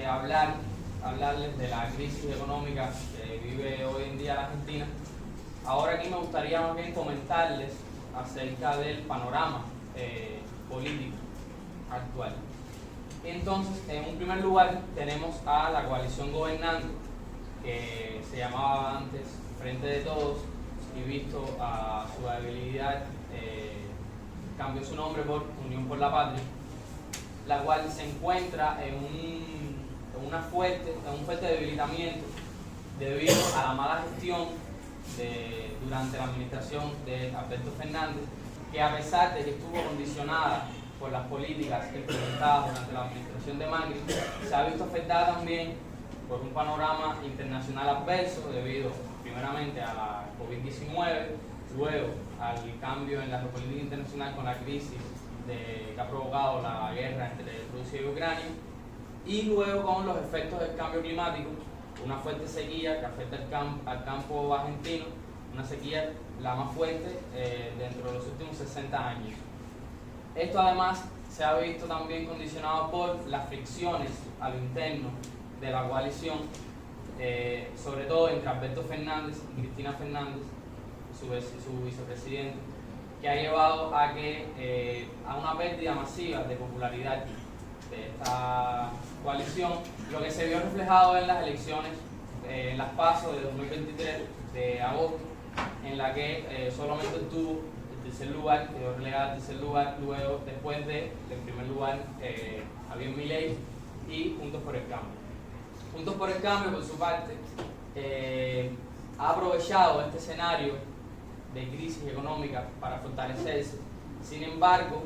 hablarles de la crisis económica que vive hoy en día la Argentina, ahora aquí me gustaría más bien comentarles acerca del panorama político actual. Entonces, en un primer lugar tenemos a la coalición gobernante, que se llamaba antes Frente de Todos, y visto a su debilidad, cambió su nombre por Unión por la Patria, la cual se encuentra en un fuerte debilitamiento debido a la mala gestión durante la administración de Alberto Fernández, que a pesar de que estuvo condicionada por las políticas implementadas durante la administración de Macri, se ha visto afectada también por un panorama internacional adverso debido primeramente a la COVID-19, luego al cambio en la geopolítica internacional con la crisis que ha provocado la guerra entre Rusia y Ucrania, y luego con los efectos del cambio climático, una fuerte sequía que afecta al campo argentino, una sequía la más fuerte dentro de los últimos 60 años. Esto además se ha visto también condicionado por las fricciones a lo interno de la coalición, sobre todo entre Alberto Fernández y Cristina Fernández, su vicepresidente, que ha llevado a una pérdida masiva de popularidad de esta coalición, lo que se vio reflejado en las elecciones, en las PASO de 2023 de agosto, en la que solamente obtuvo el tercer lugar, quedó relegada al tercer lugar, luego después del primer lugar Javier Milei y Juntos por el Cambio. Juntos por el Cambio, por su parte, ha aprovechado este escenario de crisis económica para fortalecerse. Sin embargo,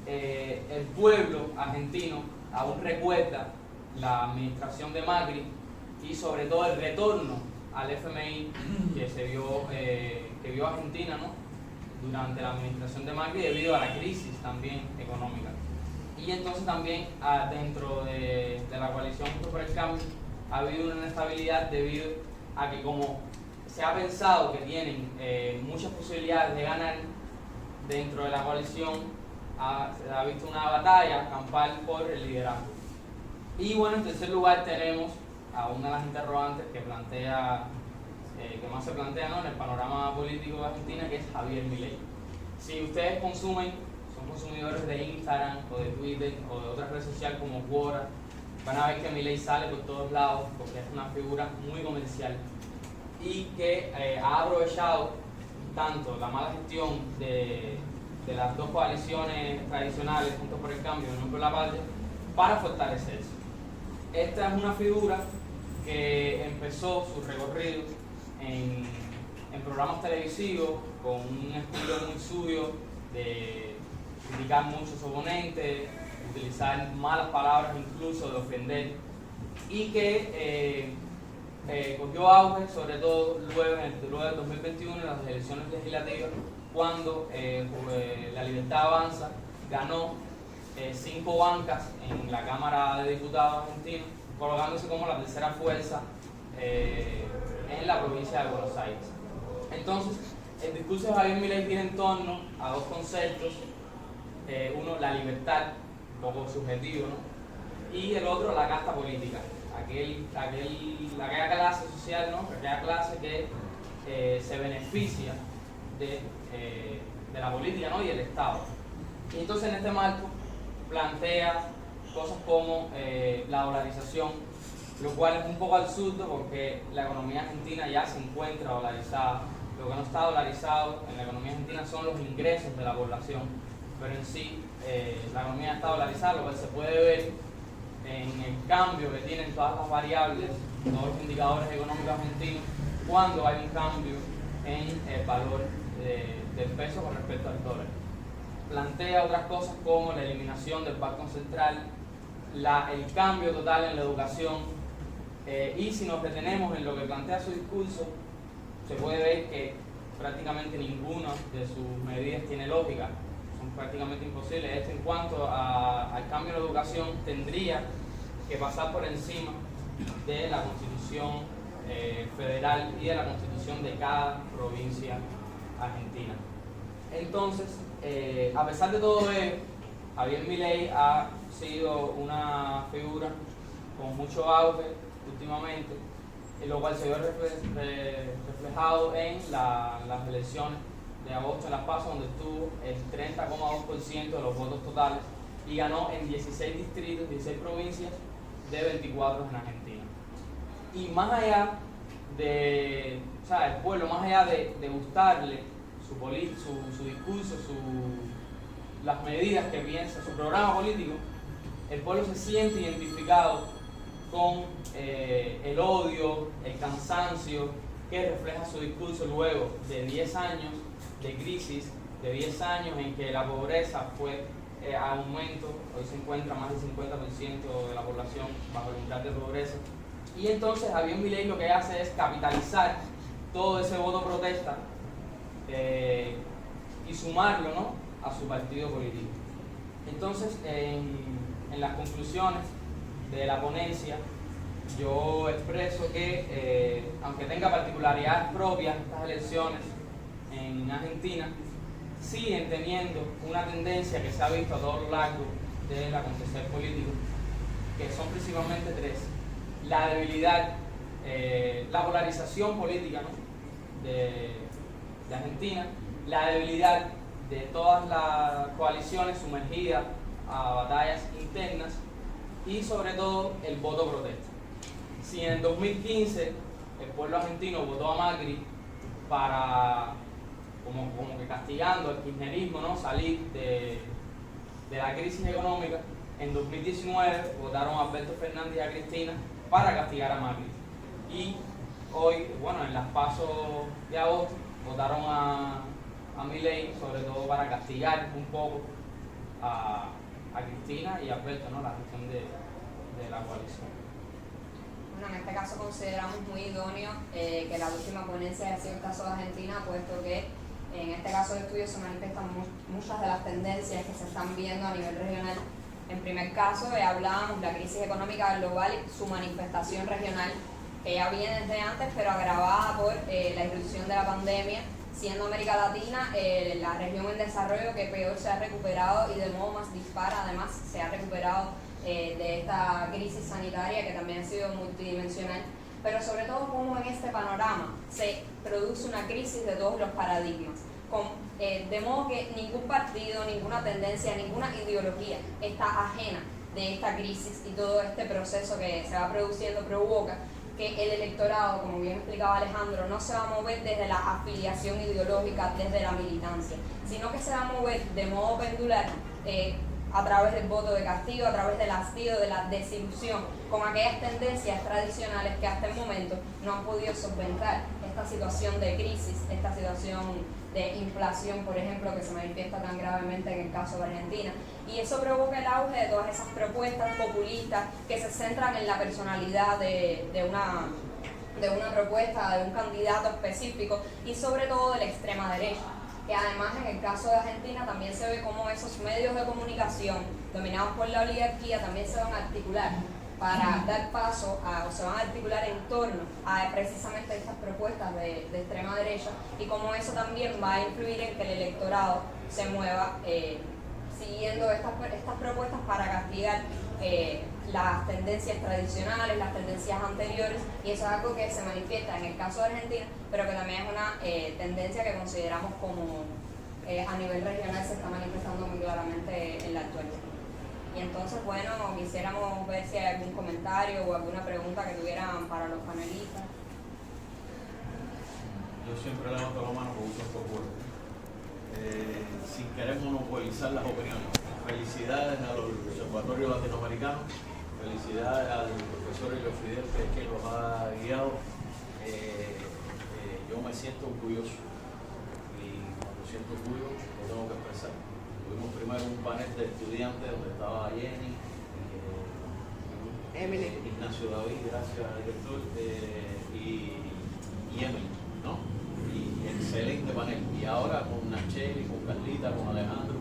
el pueblo argentino aún recuerda la administración de Macri y sobre todo el retorno al FMI que vio Argentina, ¿no?, durante la administración de Macri debido a la crisis también económica. Y entonces también dentro de la coalición Juntos por el Cambio ha habido una inestabilidad debido a que, como se ha pensado que tienen muchas posibilidades de ganar dentro de la coalición, se ha visto una batalla campal por el liderazgo. Y bueno, en tercer lugar tenemos a una de las interrogantes que más se plantea, ¿no?, en el panorama político de Argentina, que es Javier Milei. Si ustedes son consumidores de Instagram o de Twitter o de otras redes sociales como Quora, van a ver que Milei sale por todos lados porque es una figura muy comercial y que ha aprovechado tanto la mala gestión de las dos coaliciones tradicionales, Juntos por el Cambio y Unión por la Patria, para fortalecerse. Esta es una figura que empezó su recorrido en programas televisivos con un estilo muy suyo de criticar mucho a su oponente, utilizar malas palabras, incluso de ofender, y que cogió auge sobre todo luego del 2021 en las elecciones legislativas, cuando La Libertad Avanza ganó 5 bancas en la Cámara de Diputados argentina, colocándose como la tercera fuerza en la provincia de Buenos Aires. Entonces, el discurso de Javier Milei gira en torno a dos conceptos: uno, la libertad, un poco subjetivo, ¿no?, y el otro, la casta política, aquella clase social, ¿no?, aquella clase que se beneficia de la política, ¿no?, y el Estado. Y entonces, en este marco plantea cosas como la dolarización, lo cual es un poco absurdo porque la economía argentina ya se encuentra dolarizada. Lo que no está dolarizado en la economía argentina son los ingresos de la población, pero en sí la economía está dolarizada, lo cual se puede ver en el cambio que tienen todas las variables, todos los indicadores económicos argentinos, cuando hay un cambio en el valor del peso con respecto al dólar. Plantea otras cosas como la eliminación del Banco Central, el cambio total en la educación, y si nos detenemos en lo que plantea su discurso, se puede ver que prácticamente ninguna de sus medidas tiene lógica, son prácticamente imposibles. Esto, en cuanto al cambio en la educación, tendría que pasar por encima de la Constitución federal y de la constitución de cada provincia argentina. Entonces, a pesar de todo ello, Javier Milei ha sido una figura con mucho auge últimamente, lo cual se vio reflejado en las elecciones de agosto en Las PASO, donde tuvo el 30,2% de los votos totales y ganó en 16 distritos, 16 provincias de 24 en Argentina. Y más allá de, o sea, el pueblo, más allá de gustarle su discurso, las medidas que piensa, su programa político, el pueblo se siente identificado con el odio, el cansancio que refleja su discurso luego de 10 años de crisis, de 10 años en que la pobreza fue a aumento. Hoy se encuentra más del 50% de la población bajo el umbral de pobreza. Y entonces Javier Milei lo que hace es capitalizar todo ese voto protesta y sumarlo, ¿no?, a su partido político. Entonces, en las conclusiones de la ponencia, yo expreso que, aunque tenga particularidades propias estas elecciones en Argentina, siguen teniendo una tendencia que se ha visto a todo lo largo del acontecer político, que son principalmente tres: la debilidad, la polarización política, ¿no?, de Argentina, la debilidad de todas las coaliciones sumergidas a batallas internas y sobre todo el voto protesta. Si en el 2015 el pueblo argentino votó a Macri para, como que castigando al kirchnerismo, ¿no?, salir de la crisis económica, en 2019 votaron a Alberto Fernández y a Cristina para castigar a Macri. Y hoy, bueno, en las PASO de agosto, votaron a Milei, sobre todo para castigar un poco a Cristina y a Alberto, ¿no?, la gestión de la coalición. Bueno, en este caso consideramos muy idóneo que la última ponencia haya sido el caso de Argentina, puesto que en este caso de estudio se manifiestan muchas de las tendencias que se están viendo a nivel regional. En primer caso, hablábamos de la crisis económica global y su manifestación regional, que ya viene desde antes, pero agravada por la irrupción de la pandemia, siendo América Latina la región en desarrollo que peor se ha recuperado y de modo más dispar, además, se ha recuperado de esta crisis sanitaria que también ha sido multidimensional, pero sobre todo cómo en este panorama se produce una crisis de todos los paradigmas, de modo que ningún partido, ninguna tendencia, ninguna ideología está ajena de esta crisis, y todo este proceso que se va produciendo provoca que el electorado, como bien explicaba Alejandro, no se va a mover desde la afiliación ideológica, desde la militancia, sino que se va a mover de modo pendular a través del voto de castigo, a través del hastío, de la desilusión con aquellas tendencias tradicionales que hasta el momento no han podido solventar esta situación de crisis, esta situación de inflación, por ejemplo, que se manifiesta tan gravemente en el caso de Argentina. Y eso provoca el auge de todas esas propuestas populistas que se centran en la personalidad de una propuesta, de un candidato específico, y sobre todo de la extrema derecha, que además en el caso de Argentina también se ve como esos medios de comunicación dominados por la oligarquía también se van a articular para dar paso o se van a articular en torno a precisamente estas propuestas de extrema derecha, y como eso también va a influir en que el electorado se mueva siguiendo estas propuestas para castigar las tendencias tradicionales, las tendencias anteriores, y eso es algo que se manifiesta en el caso de Argentina, pero que también es una tendencia que consideramos como a nivel regional se está manifestando muy claramente en la actualidad. Y entonces, bueno, quisiéramos ver si hay algún comentario o alguna pregunta que tuvieran para los panelistas. Yo siempre levanto la mano por un poco sin querer monopolizar las opiniones. Felicidades al Observatorio Latinoamericano, felicidades al profesor Elio Fidel, que es quien los ha guiado. Yo me siento orgulloso, y cuando siento orgullo lo tengo que expresar. Tuvimos primero un panel de estudiantes donde estaba Jenny, Ignacio David, gracias al director, y Emily, ¿no? Y excelente panel. Y ahora con Nacheli, con Carlita, con Alejandro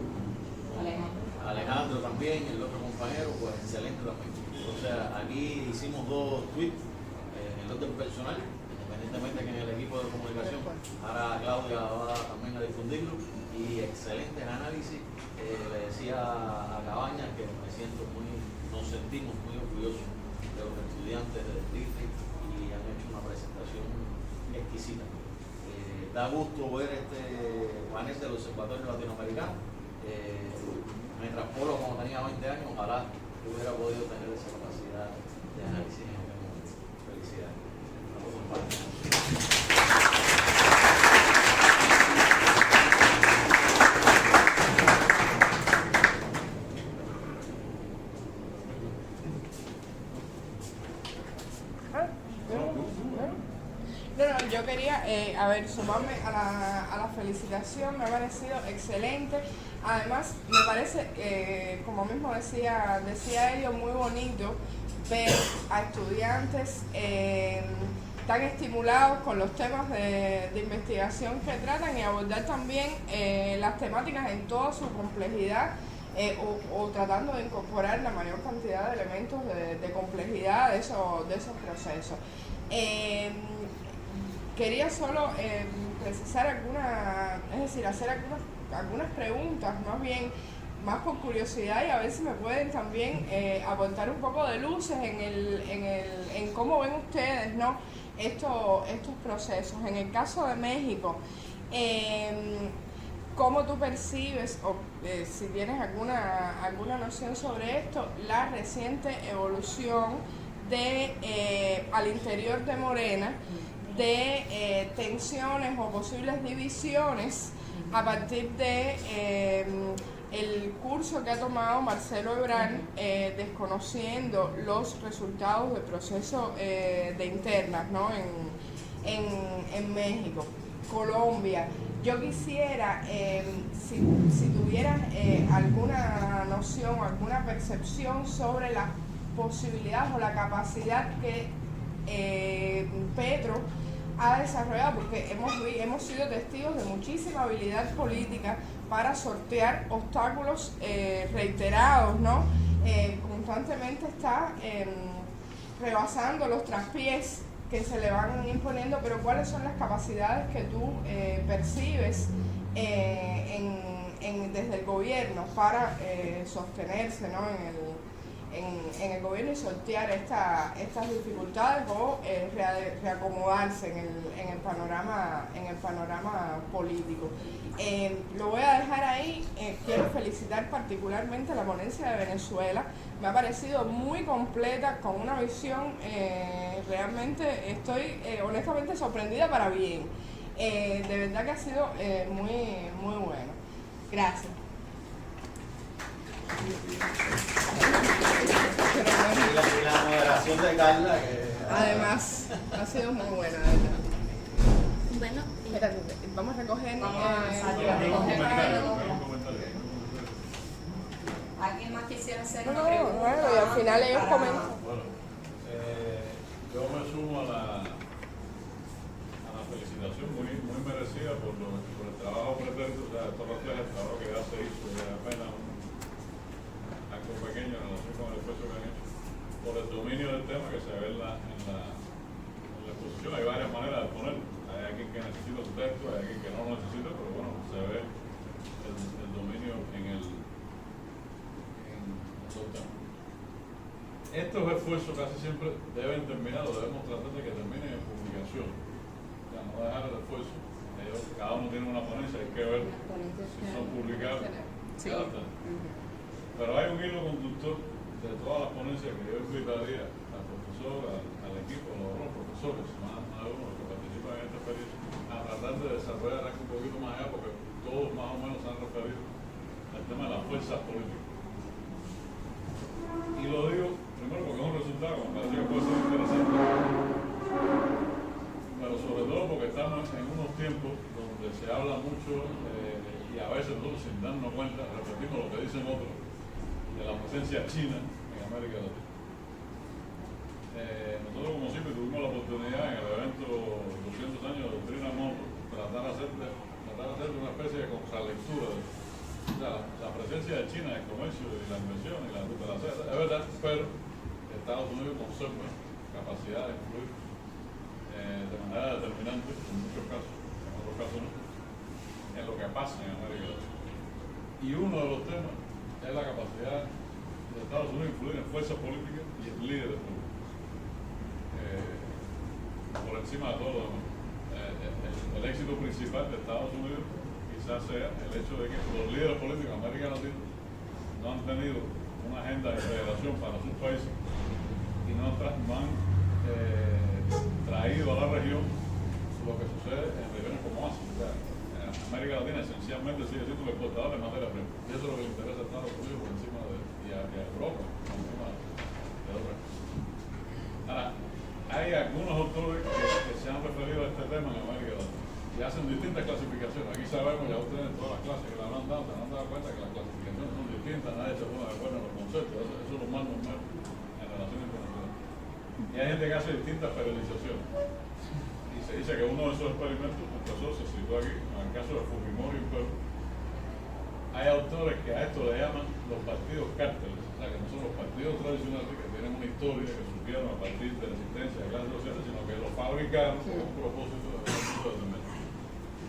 también, el otro compañero, pues excelente también. O sea, aquí hicimos 2 tweets, el orden personal independientemente que en el equipo de comunicación, ahora Claudia va también a difundirlo, y excelentes análisis. Le decía a Cabañas que nos sentimos muy orgullosos de los estudiantes del distrito y han hecho una presentación exquisita. Da gusto ver este panel del Observatorio Latinoamericano. Me transpolo cuando tenía 20 años, ojalá que hubiera podido tener esa capacidad de análisis en aquel momento. Felicidades. No, yo quería, sumarme a la felicitación, me ha parecido excelente. Además, me parece, como mismo decía ellos, muy bonito ver a estudiantes tan estimulados con los temas de investigación que tratan y abordar también las temáticas en toda su complejidad. O tratando de incorporar la mayor cantidad de elementos de complejidad de esos procesos. Quería solo precisar hacer algunas preguntas, más por curiosidad, y a ver si me pueden también aportar un poco de luces en cómo ven ustedes, ¿no?, estos procesos. En el caso de México, ¿cómo tú percibes, o si tienes alguna noción sobre esto, la reciente evolución al interior de Morena de tensiones o posibles divisiones a partir de el curso que ha tomado Marcelo Ebrard, desconociendo los resultados del proceso de internas, ¿no?, en México, Colombia? Yo quisiera, si tuvieras alguna noción, alguna percepción sobre las posibilidades o la capacidad que Petro ha desarrollado, porque hemos sido testigos de muchísima habilidad política para sortear obstáculos reiterados, ¿no? Constantemente está rebasando los traspiés que se le van imponiendo, pero ¿cuáles son las capacidades que tú percibes desde el gobierno para sostenerse, ¿no?, en el gobierno y sortear estas dificultades o reacomodarse en el panorama político? Lo voy a dejar ahí. Quiero felicitar particularmente a la ponencia de Venezuela. Me ha parecido muy completa, con una visión, realmente estoy honestamente sorprendida para bien. De verdad que ha sido muy, muy bueno. Gracias. Y la moderación de Carla, que además ha sido muy buena, de verdad. Bueno, Espérate, vamos a recoger. ¿Alguien más quisiera hacer No, una pregunta? bueno, y al final ellos Para- comentan. Bueno, yo me sumo a la felicitación muy merecida por el trabajo pretérito. O sea, esto refleja el trabajo que ya se hizo, y apenas un acto pequeño en relación con el esfuerzo que han hecho por el dominio del tema que se ve en la exposición. Hay varias maneras de ponerlo. Hay alguien que necesita un texto, hay alguien que no lo necesita, pero bueno, se ve el dominio en el tema. Estos esfuerzos casi siempre deben terminar, o debemos tratar de que terminen en publicación. O sea, no dejar el esfuerzo. Cada uno tiene una ponencia, hay que ver si son publicables. Sí. Pero hay un hilo conductor de todas las ponencias que yo invitaría al profesor, al equipo, a los profesores, más de uno que participan en esta experiencia, a tratar de desarrollar algo un poquito más allá, porque todos más o menos se han referido al tema de las fuerzas políticas. Y lo digo primero porque es un resultado que me parece que puede ser interesante, pero sobre todo porque estamos en unos tiempos donde se habla mucho y a veces nosotros sin darnos cuenta repetimos lo que dicen otros de la presencia china en América Latina. Nosotros como siempre tuvimos la oportunidad en el evento 200 años de Doctrina Monroe tratar de hacer una especie de contralectura de la presencia de China en el comercio y la inversión y la ruta de la seda. Es verdad, pero Estados Unidos conserva capacidad de influir de manera determinante, en muchos casos, en otros casos no, en lo que pasa en América Latina. Y uno de los temas es la capacidad de Estados Unidos de influir en fuerzas políticas y en líderes políticos, por encima de todo lo demás. El éxito principal de Estados Unidos quizás sea el hecho de que los líderes políticos de América Latina no han tenido una agenda de federación para sus países y no han traído a la región lo que sucede en regiones como Asia. O sea, América Latina esencialmente sigue siendo un exportador de materia prima. Y eso es lo que le interesa a Estados Unidos por encima de, y a Europa por encima de otras. Ahora, hay algunos autores que se han referido a este tema en América Latina y hacen distintas clasificaciones. Aquí sabemos, ya ustedes en todas las clases que la han dado, se han dado cuenta que las clasificaciones son distintas, nadie se pone de acuerdo en los conceptos, eso es lo más normal en relaciones internacionales. Y hay gente que hace distintas periodizaciones. Y se dice que uno de esos experimentos empezó, se situó aquí, en el caso de Fujimori en Perú. Hay autores que a esto le llaman los partidos cárteles, o sea, que no son los partidos tradicionales que tienen una historia que surgieron a partir de la existencia de clases sociales, sino que los fabricaron con un propósito determinado.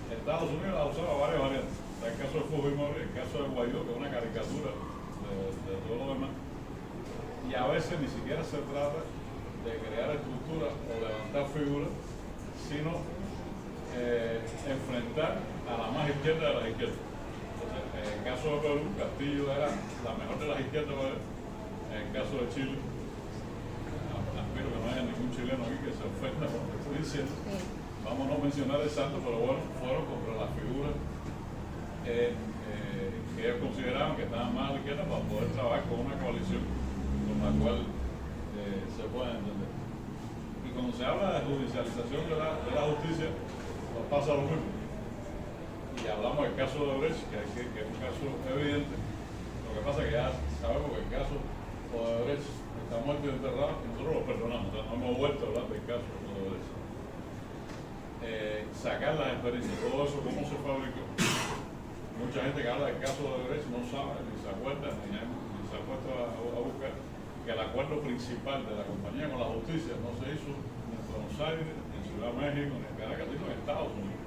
Estados Unidos ha usado varias variantes. Está el caso de Fujimori, el caso de Guaidó, que es una caricatura de todo lo demás. Y a veces ni siquiera se trata de crear estructuras o levantar figuras, sino enfrentar a la más izquierda de las izquierdas. Entonces, en el caso de Perú, Castillo era la mejor de las izquierdas. En el caso de Chile, aspiro que no haya ningún chileno aquí que se ofenda por lo que estoy diciendo. Vamos a no mencionar exacto, pero bueno, fueron contra las figuras que ellos consideraban que estaban más a la izquierda para poder trabajar con una coalición con la cual se puede entender. Y cuando se habla de judicialización de la justicia, nos pasa lo mismo. Y hablamos del caso de Odebrecht, que es un caso evidente. Lo que pasa es que ya sabemos que el caso de Odebrecht está muerto y enterrado y nosotros lo perdonamos. O sea, no hemos vuelto a hablar del caso de Odebrecht. Sacar las experiencias, todo eso, cómo se fabricó. Mucha gente que habla del caso de Odebrecht no sabe, ni se acuerda, ni se ha puesto a buscar que el acuerdo principal de la compañía con la justicia no se hizo ni en Buenos Aires, ni en Ciudad de México, ni en Caracas, sino en Estados Unidos.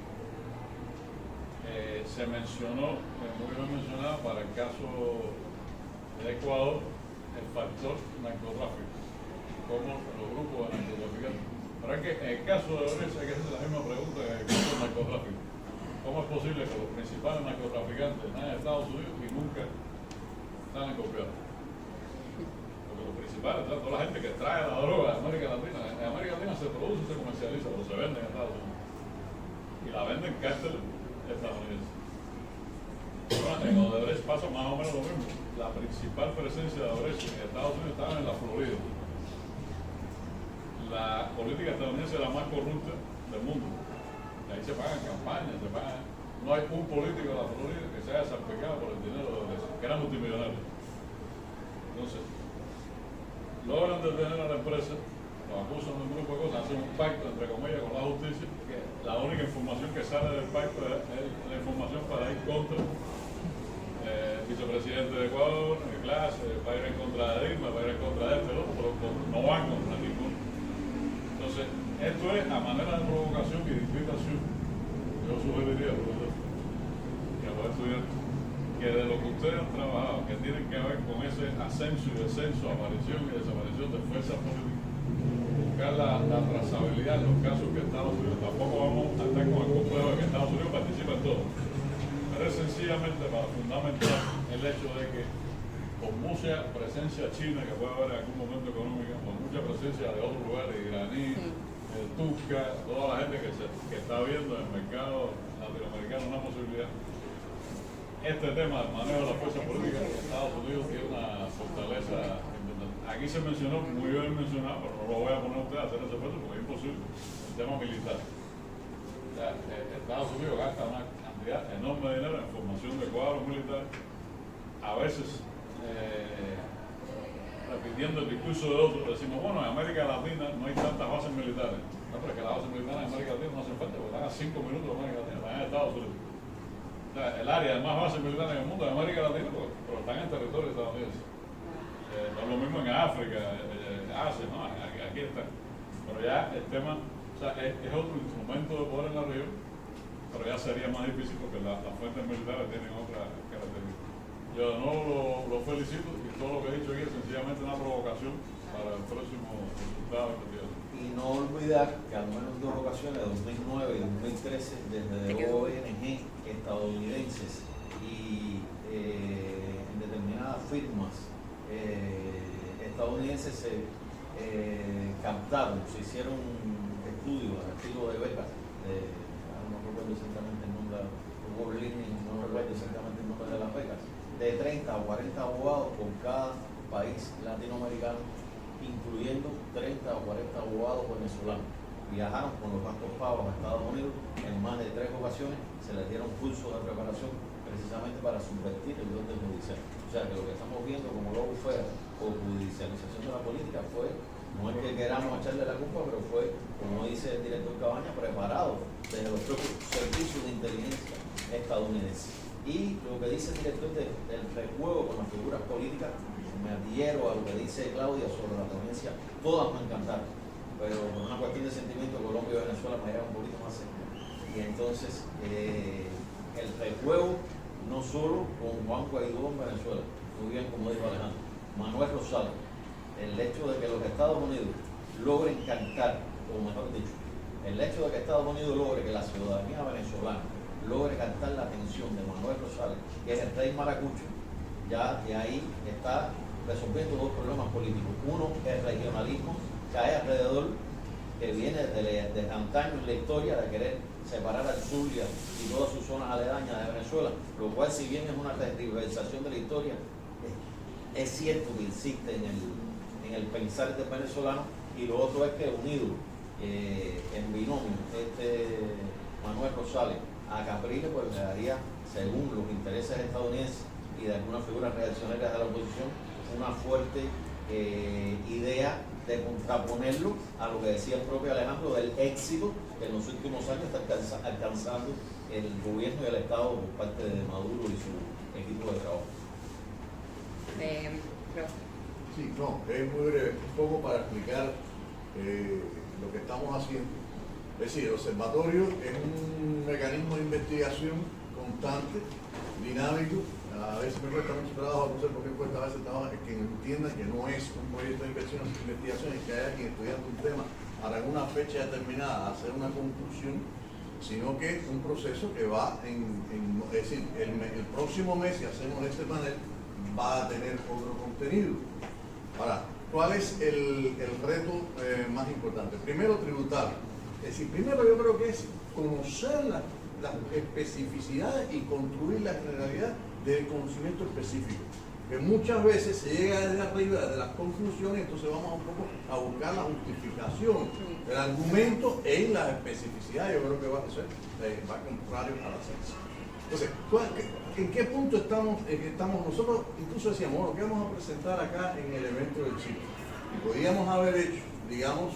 Se mencionó, muy bien mencionado, para el caso de Ecuador, el factor narcotráfico, como los grupos de narcotraficantes. Pero es que en el caso de Odebrecht hay que hacer la misma pregunta que en el caso del narcotráfico. ¿Cómo es posible que los principales narcotraficantes están en Estados Unidos y nunca están en copiados? Porque los principales, toda la gente que trae la droga de América Latina, en América Latina se produce y se comercializa, pero se vende en Estados Unidos. Y la venden en cárceles estadounidenses. Bueno, en Odebrecht pasa más o menos lo mismo. La principal presencia de Odebrecht en Estados Unidos estaba en la Florida. La política estadounidense es la más corrupta del mundo. Y ahí se pagan campañas, no hay un político de la Florida que se haya salpicado por el dinero de Odebrecht, que era multimillonario. Entonces, logran detener a la empresa, lo acusan de un grupo de cosas, hacen un pacto entre comillas con la justicia, que la única información que sale del pacto es la información para ir contra el vicepresidente de Ecuador, en clase, para ir en contra de Dilma, para ir en contra de este, pero no van contra ninguno. Entonces, esto es a manera de provocación y de invitación. Yo sugeriría, profesor, y a los estudiantes, que de lo que ustedes han trabajado, que tienen que ver con ese ascenso y descenso, aparición y desaparición de fuerzas políticas, buscar la trazabilidad en los casos que Estados Unidos, tampoco vamos a estar con el complejo de que Estados Unidos participa en todo, pero es sencillamente para fundamentar el hecho de que con mucha presencia china que puede haber en algún momento económico, con mucha presencia de otros lugares, iraní, turca, toda la gente que está viendo en el mercado latinoamericano una posibilidad. Este tema del manejo de la fuerza política en Estados Unidos tiene una fortaleza importante. Aquí se mencionó, muy bien mencionado, pero no lo voy a poner a usted a hacer ese esfuerzo porque es imposible, el tema militar. O sea, Estados Unidos gasta una cantidad enorme de dinero en formación de cuadros militares, a veces repitiendo el discurso de otros, decimos, bueno, en América Latina no hay tantas bases militares. No, pero es que las bases militares en América Latina no hacen falta porque están a 5 minutos de América Latina, están en Estados Unidos. O sea, el área de más bases militares en el mundo es América Latina, pero están en territorio estadounidense. No es lo mismo en África, Asia, no, aquí están. Pero ya el tema sea, es otro instrumento de poder en la región, pero ya sería más difícil porque las fuentes militares tienen otras características. Yo de nuevo lo felicito y todo lo que he dicho aquí es sencillamente una provocación para el próximo resultado de investigación. Y no olvidar que al menos en 2 ocasiones, 2009 y 2013, desde ONG estadounidenses y en determinadas firmas estadounidenses se captaron, se hicieron estudios al estilo de becas, no recuerdo exactamente el nombre, no recuerdo exactamente el nombre de las becas, de 30 o 40 abogados por cada país latinoamericano, incluyendo 30 o 40 abogados venezolanos. Viajaron con los gastos pagos a Estados Unidos en más de 3 ocasiones, se les dieron cursos de preparación precisamente para subvertir el orden judicial. O sea que lo que estamos viendo como logo fuera o judicialización de la política fue, no es que queramos echarle la culpa, pero fue, como dice el director Cabaña, preparado desde los propios servicios de inteligencia estadounidenses. Y lo que dice el director del rejuego con las figuras políticas, me adhiero a lo que dice Claudia sobre la provincia, todas me encantaron, pero por una cuestión de sentimiento, Colombia y Venezuela me llevan un poquito más cerca. Y entonces, el rejuego no solo con Juan Guaidó en Venezuela, muy bien como dijo Alejandro, Manuel Rosales, el hecho de que los Estados Unidos logren cantar, o mejor dicho, el hecho de que Estados Unidos logre que la ciudadanía venezolana logre cantar la atención de Manuel Rosales, que es el rey maracucho, ya de ahí está resolviendo 2 problemas políticos. Uno, el regionalismo que hay alrededor, que viene desde antaño en la historia de querer separar al Zulia y todas sus zonas aledañas de Venezuela, lo cual, si bien es una tergiversación de la historia, es cierto que insiste en el pensar del venezolano. Y lo otro es que unido en binomio Manuel Rosales a Capriles, pues le daría, según los intereses estadounidenses y de algunas figuras reaccionarias de la oposición, una fuerte idea de contraponerlo a lo que decía el propio Alejandro del éxito que en los últimos años está alcanzando el gobierno y el Estado por parte de Maduro y su equipo de trabajo. Sí, no, es muy breve, un poco para explicar lo que estamos haciendo. Es decir, el observatorio es un mecanismo de investigación constante, dinámico. A veces me cuesta mucho trabajo, no sé por qué cuesta a veces trabajo, es que entiendan que no es un proyecto de investigación y que haya quien estudiando un tema para alguna fecha determinada hacer una conclusión, sino que es un proceso que va es decir, el próximo mes, si hacemos este panel, va a tener otro contenido. Ahora, ¿cuál es el reto más importante? Primero, tributario. Es decir, primero yo creo que es conocer las especificidades y construir la generalidad del conocimiento específico. Que muchas veces se llega desde arriba, desde las conclusiones, entonces vamos un poco a buscar la justificación del argumento en las especificidades. Yo creo que va contrario a la ciencia. Entonces, ¿en qué punto estamos nosotros? Incluso decíamos, bueno, ¿qué vamos a presentar acá en el evento del ciclo? Y podíamos haber hecho, digamos,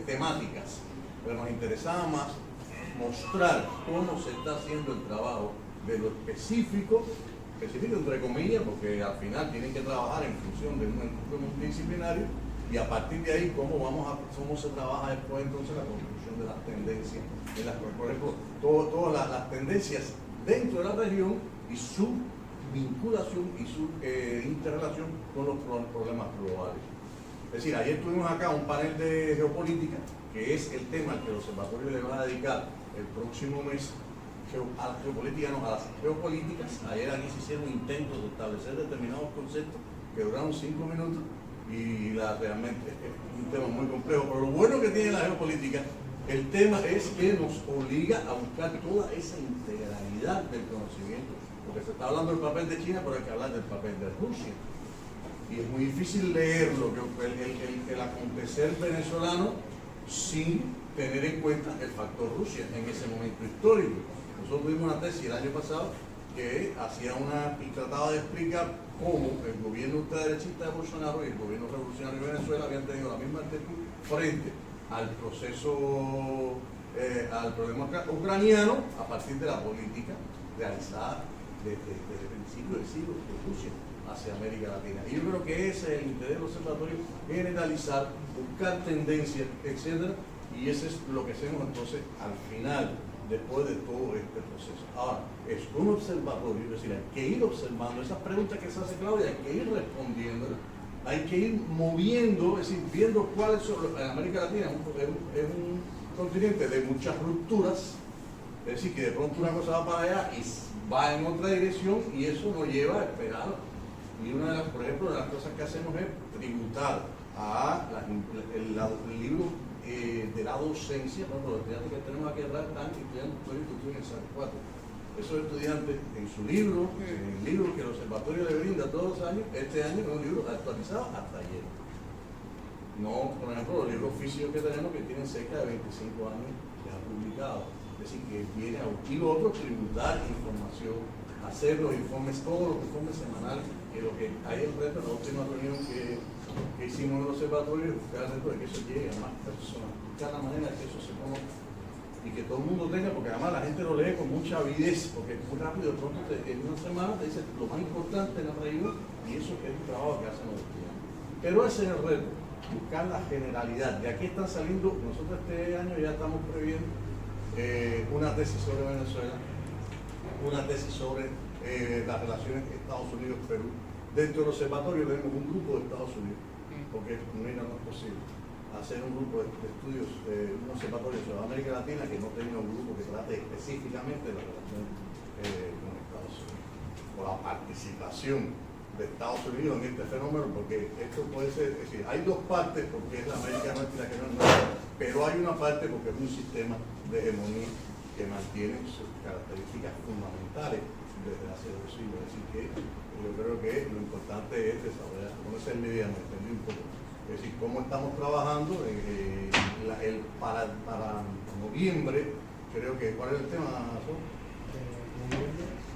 temáticas, pero nos interesaba más mostrar cómo se está haciendo el trabajo de lo específico entre comillas, porque al final tienen que trabajar en función de un enfoque multidisciplinario, y a partir de ahí cómo se trabaja después entonces la construcción de las tendencias, por ejemplo, todas las tendencias dentro de la región y su vinculación y su interrelación con los problemas globales. Es decir, ayer tuvimos acá un panel de geopolítica, que es el tema al que el observatorio le va a dedicar el próximo mes, a las geopolíticas, no, a las geopolíticas. Ayer aquí se hicieron intentos de establecer determinados conceptos que duraron 5 minutos y realmente es un tema muy complejo, pero lo bueno que tiene la geopolítica, el tema es que nos obliga a buscar toda esa integralidad del conocimiento, porque se está hablando del papel de China, pero hay que hablar del papel de Rusia. Y es muy difícil leer el acontecer venezolano sin tener en cuenta el factor Rusia en ese momento histórico. Nosotros tuvimos una tesis el año pasado que trataba de explicar cómo el gobierno ultraderechista de Bolsonaro y el gobierno revolucionario de Venezuela habían tenido la misma actitud frente al proceso, al problema ucraniano, a partir de la política realizada desde el principio del siglo de Rusia hacia América Latina. Y yo creo que ese es el interés del observatorio, generalizar, buscar tendencias, etcétera, Y eso es lo que hacemos entonces al final, después de todo este proceso. Ahora, es un observatorio, es decir, hay que ir observando esas preguntas que se hace Claudia, hay que ir respondiéndolas, hay que ir moviendo, es decir, viendo cuáles son, en América Latina es un continente de muchas rupturas, es decir, que de pronto una cosa va para allá y va en otra dirección y eso nos lleva a esperar. Y una de las, por ejemplo, de las cosas que hacemos es tributar a el libro de la docencia, ¿no? Los estudiantes que tenemos aquí atrás están estudiando en el SAC 4. Esos estudiantes en su libro, en el libro que el observatorio le brinda todos los años, este año es un libro actualizado hasta ayer. No, por ejemplo, los libros físicos que tenemos que tienen cerca de 25 años ya publicados. Es decir, que viene a y lo otro, tributar información, hacer los informes, todos los informes semanales, que lo que hay el reto, la última reunión que hicimos en el observatorio, buscar el reto de que eso llegue a más personas, buscar la manera de que eso se conozca y que todo el mundo tenga, porque además la gente lo lee con mucha avidez, porque muy rápido, de pronto en una semana te dice lo más importante en el reino y eso es el trabajo que hacen los estudiantes. Pero ese es el reto, buscar la generalidad. De aquí están saliendo, nosotros este año ya estamos previendo una tesis sobre Venezuela, una tesis sobre las relaciones Estados Unidos-Perú. Dentro del observatorio tenemos un grupo de Estados Unidos, porque mira, no es posible hacer un grupo de estudios, un observatorio sobre América Latina que no tenga un grupo que trate específicamente de la relación con Estados Unidos, o la participación de Estados Unidos en este fenómeno, porque esto puede ser, es decir, hay dos partes, porque es la América Nuestra que no es nuestra, pero hay una parte porque es un sistema de hegemonía que mantiene sus características fundamentales desde hace 2 siglos. Así que yo creo que lo importante es desarrollar, como es el media, me entendí un poco, es decir, cómo estamos trabajando para noviembre, creo que, ¿cuál es el tema?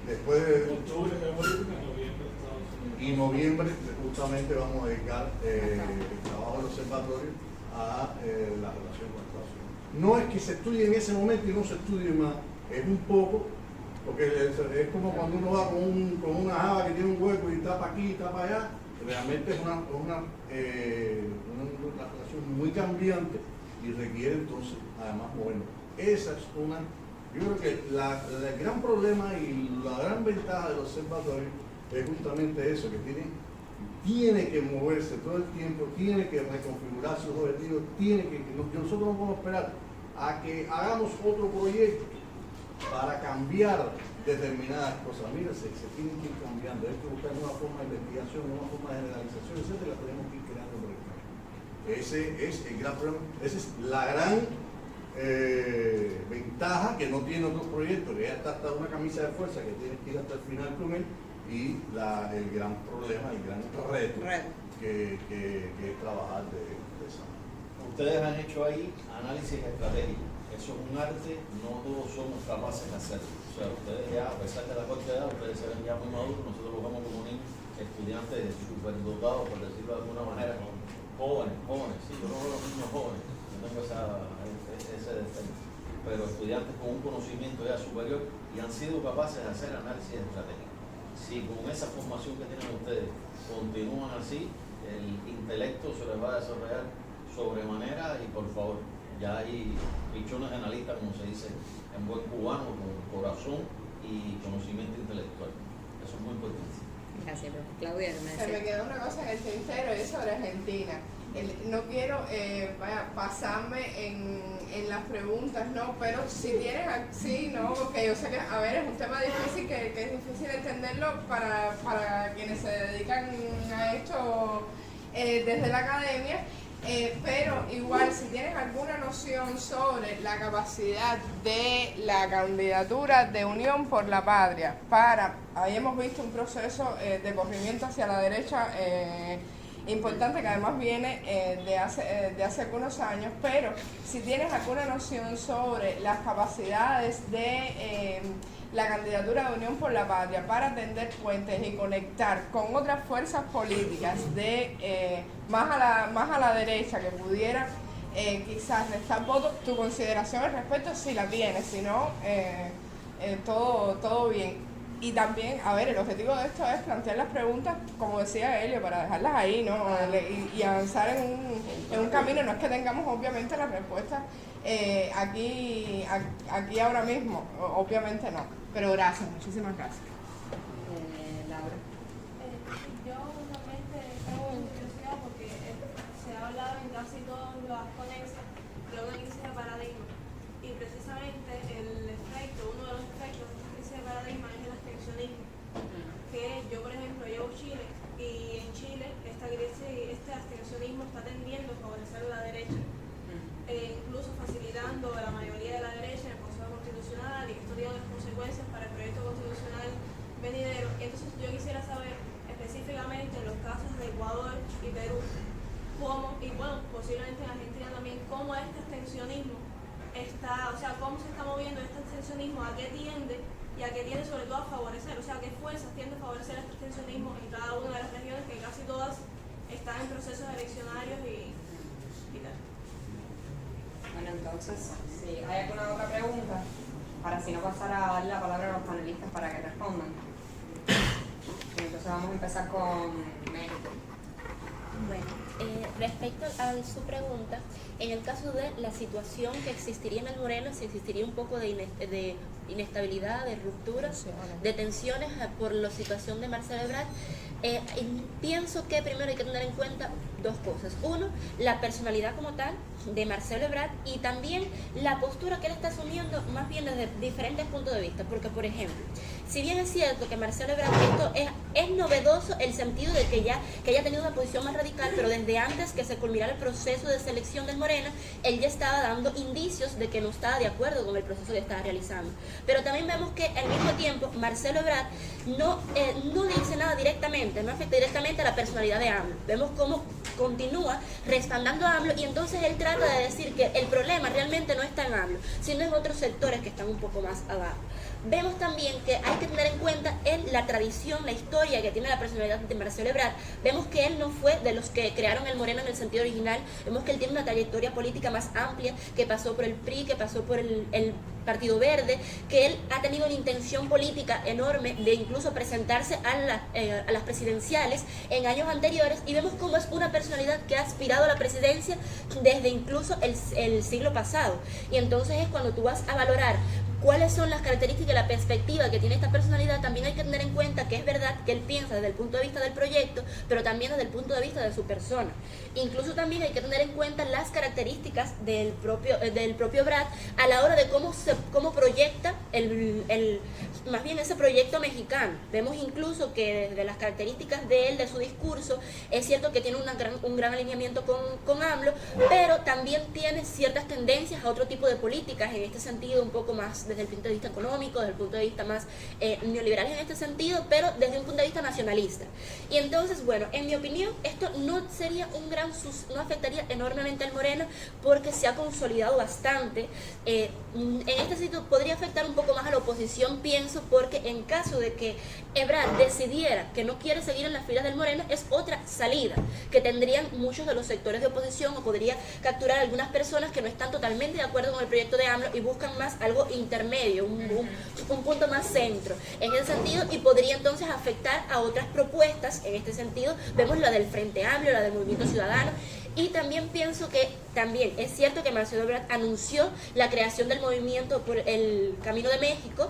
Después de octubre de política, noviembre Estados Unidos. Y noviembre justamente vamos a dedicar el trabajo del observatorio a la relación con Estados Unidos. No es que se estudie en ese momento y no se estudie más, es un poco, porque es como cuando uno va con una java que tiene un hueco y tapa aquí y tapa allá, realmente es una relación muy cambiante y requiere entonces además movernos. Esa es una, yo creo que el gran problema y la gran ventaja del observatorio es justamente eso, que tiene que moverse todo el tiempo, tiene que reconfigurar sus objetivos, nosotros no podemos esperar a que hagamos otro proyecto para cambiar determinadas cosas. Mira, se tienen que ir cambiando, hay que buscar una forma de investigación, una forma de generalización, etcétera, la tenemos que ir creando por el camino. Ese es el gran problema, esa es la gran ventaja que no tiene otros proyectos, que ya está hasta una camisa de fuerza que tienes que ir hasta el final con él, y el gran problema, el gran reto que es trabajar de esa manera. Ustedes han hecho ahí análisis estratégico. Eso es un arte, no todos somos capaces de hacerlo. O sea, ustedes ya, a pesar de la corta edad, ustedes se ven ya muy maduros, nosotros los vemos como niños, estudiantes superdotados, por decirlo de alguna manera, jóvenes, sí, yo no veo a los niños jóvenes, no tengo ese defecto, pero estudiantes con un conocimiento ya superior y han sido capaces de hacer análisis estratégico. Si con esa formación que tienen ustedes continúan así, el intelecto se les va a desarrollar sobremanera y por favor, ya hay pichones analistas, como se dice en buen cubano, con corazón y conocimiento intelectual. Eso es muy importante. Gracias, profe. Claudia, se me quedó una cosa en el tintero y es sobre Argentina. No quiero pasarme en las preguntas, ¿no? Pero si tienes, sí, ¿no? Porque yo sé que, a ver, es un tema difícil, que es difícil entenderlo para quienes se dedican a esto desde la academia. Pero igual, si tienes alguna noción sobre la capacidad de la candidatura de Unión por la Patria habíamos visto un proceso de corrimiento hacia la derecha importante, que además viene de hace algunos años, pero si tienes alguna noción sobre las capacidades de la candidatura de Unión por la Patria para tender puentes y conectar con otras fuerzas políticas más a la derecha que pudieran quizás restar votos, tu consideración al respecto, si la tienes, si no, todo bien. Y también, a ver, el objetivo de esto es plantear las preguntas, como decía Helio, para dejarlas ahí, ¿no? Y avanzar en un camino. No es que tengamos obviamente las respuestas aquí ahora mismo, obviamente no. Pero gracias, muchísimas gracias. Laura. Yo realmente tengo curiosidad porque se ha hablado en casi todas las ponencias de una crisis de paradigma y precisamente uno de los efectos de esta crisis de paradigma es el abstencionismo, que yo por ejemplo llevo Chile y en Chile este abstencionismo está tendiendo a favorecer a la derecha, incluso facilitando la mayoría de la derecha en el Consejo Constitucional, y esto tiene unas consecuencias para el proyecto constitucional venidero. Entonces yo quisiera saber específicamente en los casos de Ecuador y Perú, cómo, y bueno, posiblemente en Argentina también, cómo este abstencionismo cómo se está moviendo este abstencionismo, a qué tiende y a qué tiende sobre todo a favorecer, o sea, qué fuerzas tiende a favorecer este abstencionismo en cada una de las regiones, que casi todas están en procesos eleccionarios y tal. Bueno, entonces, si hay alguna otra pregunta, para si no pasar a dar la palabra a los panelistas para que respondan. Entonces vamos a empezar con México. Bueno, respecto a su pregunta, en el caso de la situación que existiría en el Morena, si existiría un poco de inestabilidad, de rupturas, de tensiones por la situación de Marcelo Ebrard, pienso que primero hay que tener en cuenta dos cosas. Uno, la personalidad como tal de Marcelo Ebrard y también la postura que él está asumiendo más bien desde diferentes puntos de vista. Porque, por ejemplo, si bien es cierto que Marcelo Ebrard, esto es novedoso el sentido de que haya tenido una posición más radical, pero desde antes que se culminara el proceso de selección del Morena, él ya estaba dando indicios de que no estaba de acuerdo con el proceso que estaba realizando. Pero también vemos que al mismo tiempo Marcelo Ebrard no le dice nada directamente, no afecta directamente a la personalidad de AMLO. Vemos cómo continúa respaldando a AMLO y entonces él trata de decir que el problema realmente no está en AMLO, sino en otros sectores que están un poco más abajo. Vemos también que hay que tener en cuenta la tradición, la historia que tiene la personalidad de Marcelo Ebrard. Vemos que él no fue de los que crearon el Morena en el sentido original. Vemos que él tiene una trayectoria política más amplia, que pasó por el PRI, que pasó por el Partido Verde, que él ha tenido una intención política enorme de incluso presentarse a las presidenciales en años anteriores, y vemos cómo es una personalidad que ha aspirado a la presidencia desde incluso el siglo pasado. Y entonces es cuando tú vas a valorar cuáles son las características y la perspectiva que tiene esta personalidad, también hay que tener en cuenta que es verdad que él piensa desde el punto de vista del proyecto, pero también desde el punto de vista de su persona. Incluso también hay que tener en cuenta las características del propio Ebrard a la hora de cómo proyecta más bien ese proyecto mexicano. Vemos incluso que desde las características de él, de su discurso, es cierto que tiene un gran alineamiento con AMLO, pero también tiene ciertas tendencias a otro tipo de políticas, en este sentido un poco más desde el punto de vista económico, desde el punto de vista más neoliberal en este sentido, pero desde un punto de vista nacionalista. Y entonces, bueno, en mi opinión, esto no sería no afectaría enormemente al Morena, porque se ha consolidado bastante. En este sentido podría afectar un poco más a la oposición, pienso, porque en caso de que Ebrard decidiera que no quiere seguir en las filas del Morena, es otra salida que tendrían muchos de los sectores de oposición, o podría capturar a algunas personas que no están totalmente de acuerdo con el proyecto de AMLO y buscan más algo intermedio, un punto más centro en ese sentido, y podría entonces afectar a otras propuestas. En este sentido vemos la del Frente Amplio, la del Movimiento Ciudadano. Y también pienso que también es cierto que Marcelo Ebrard anunció la creación del movimiento por el Camino de México,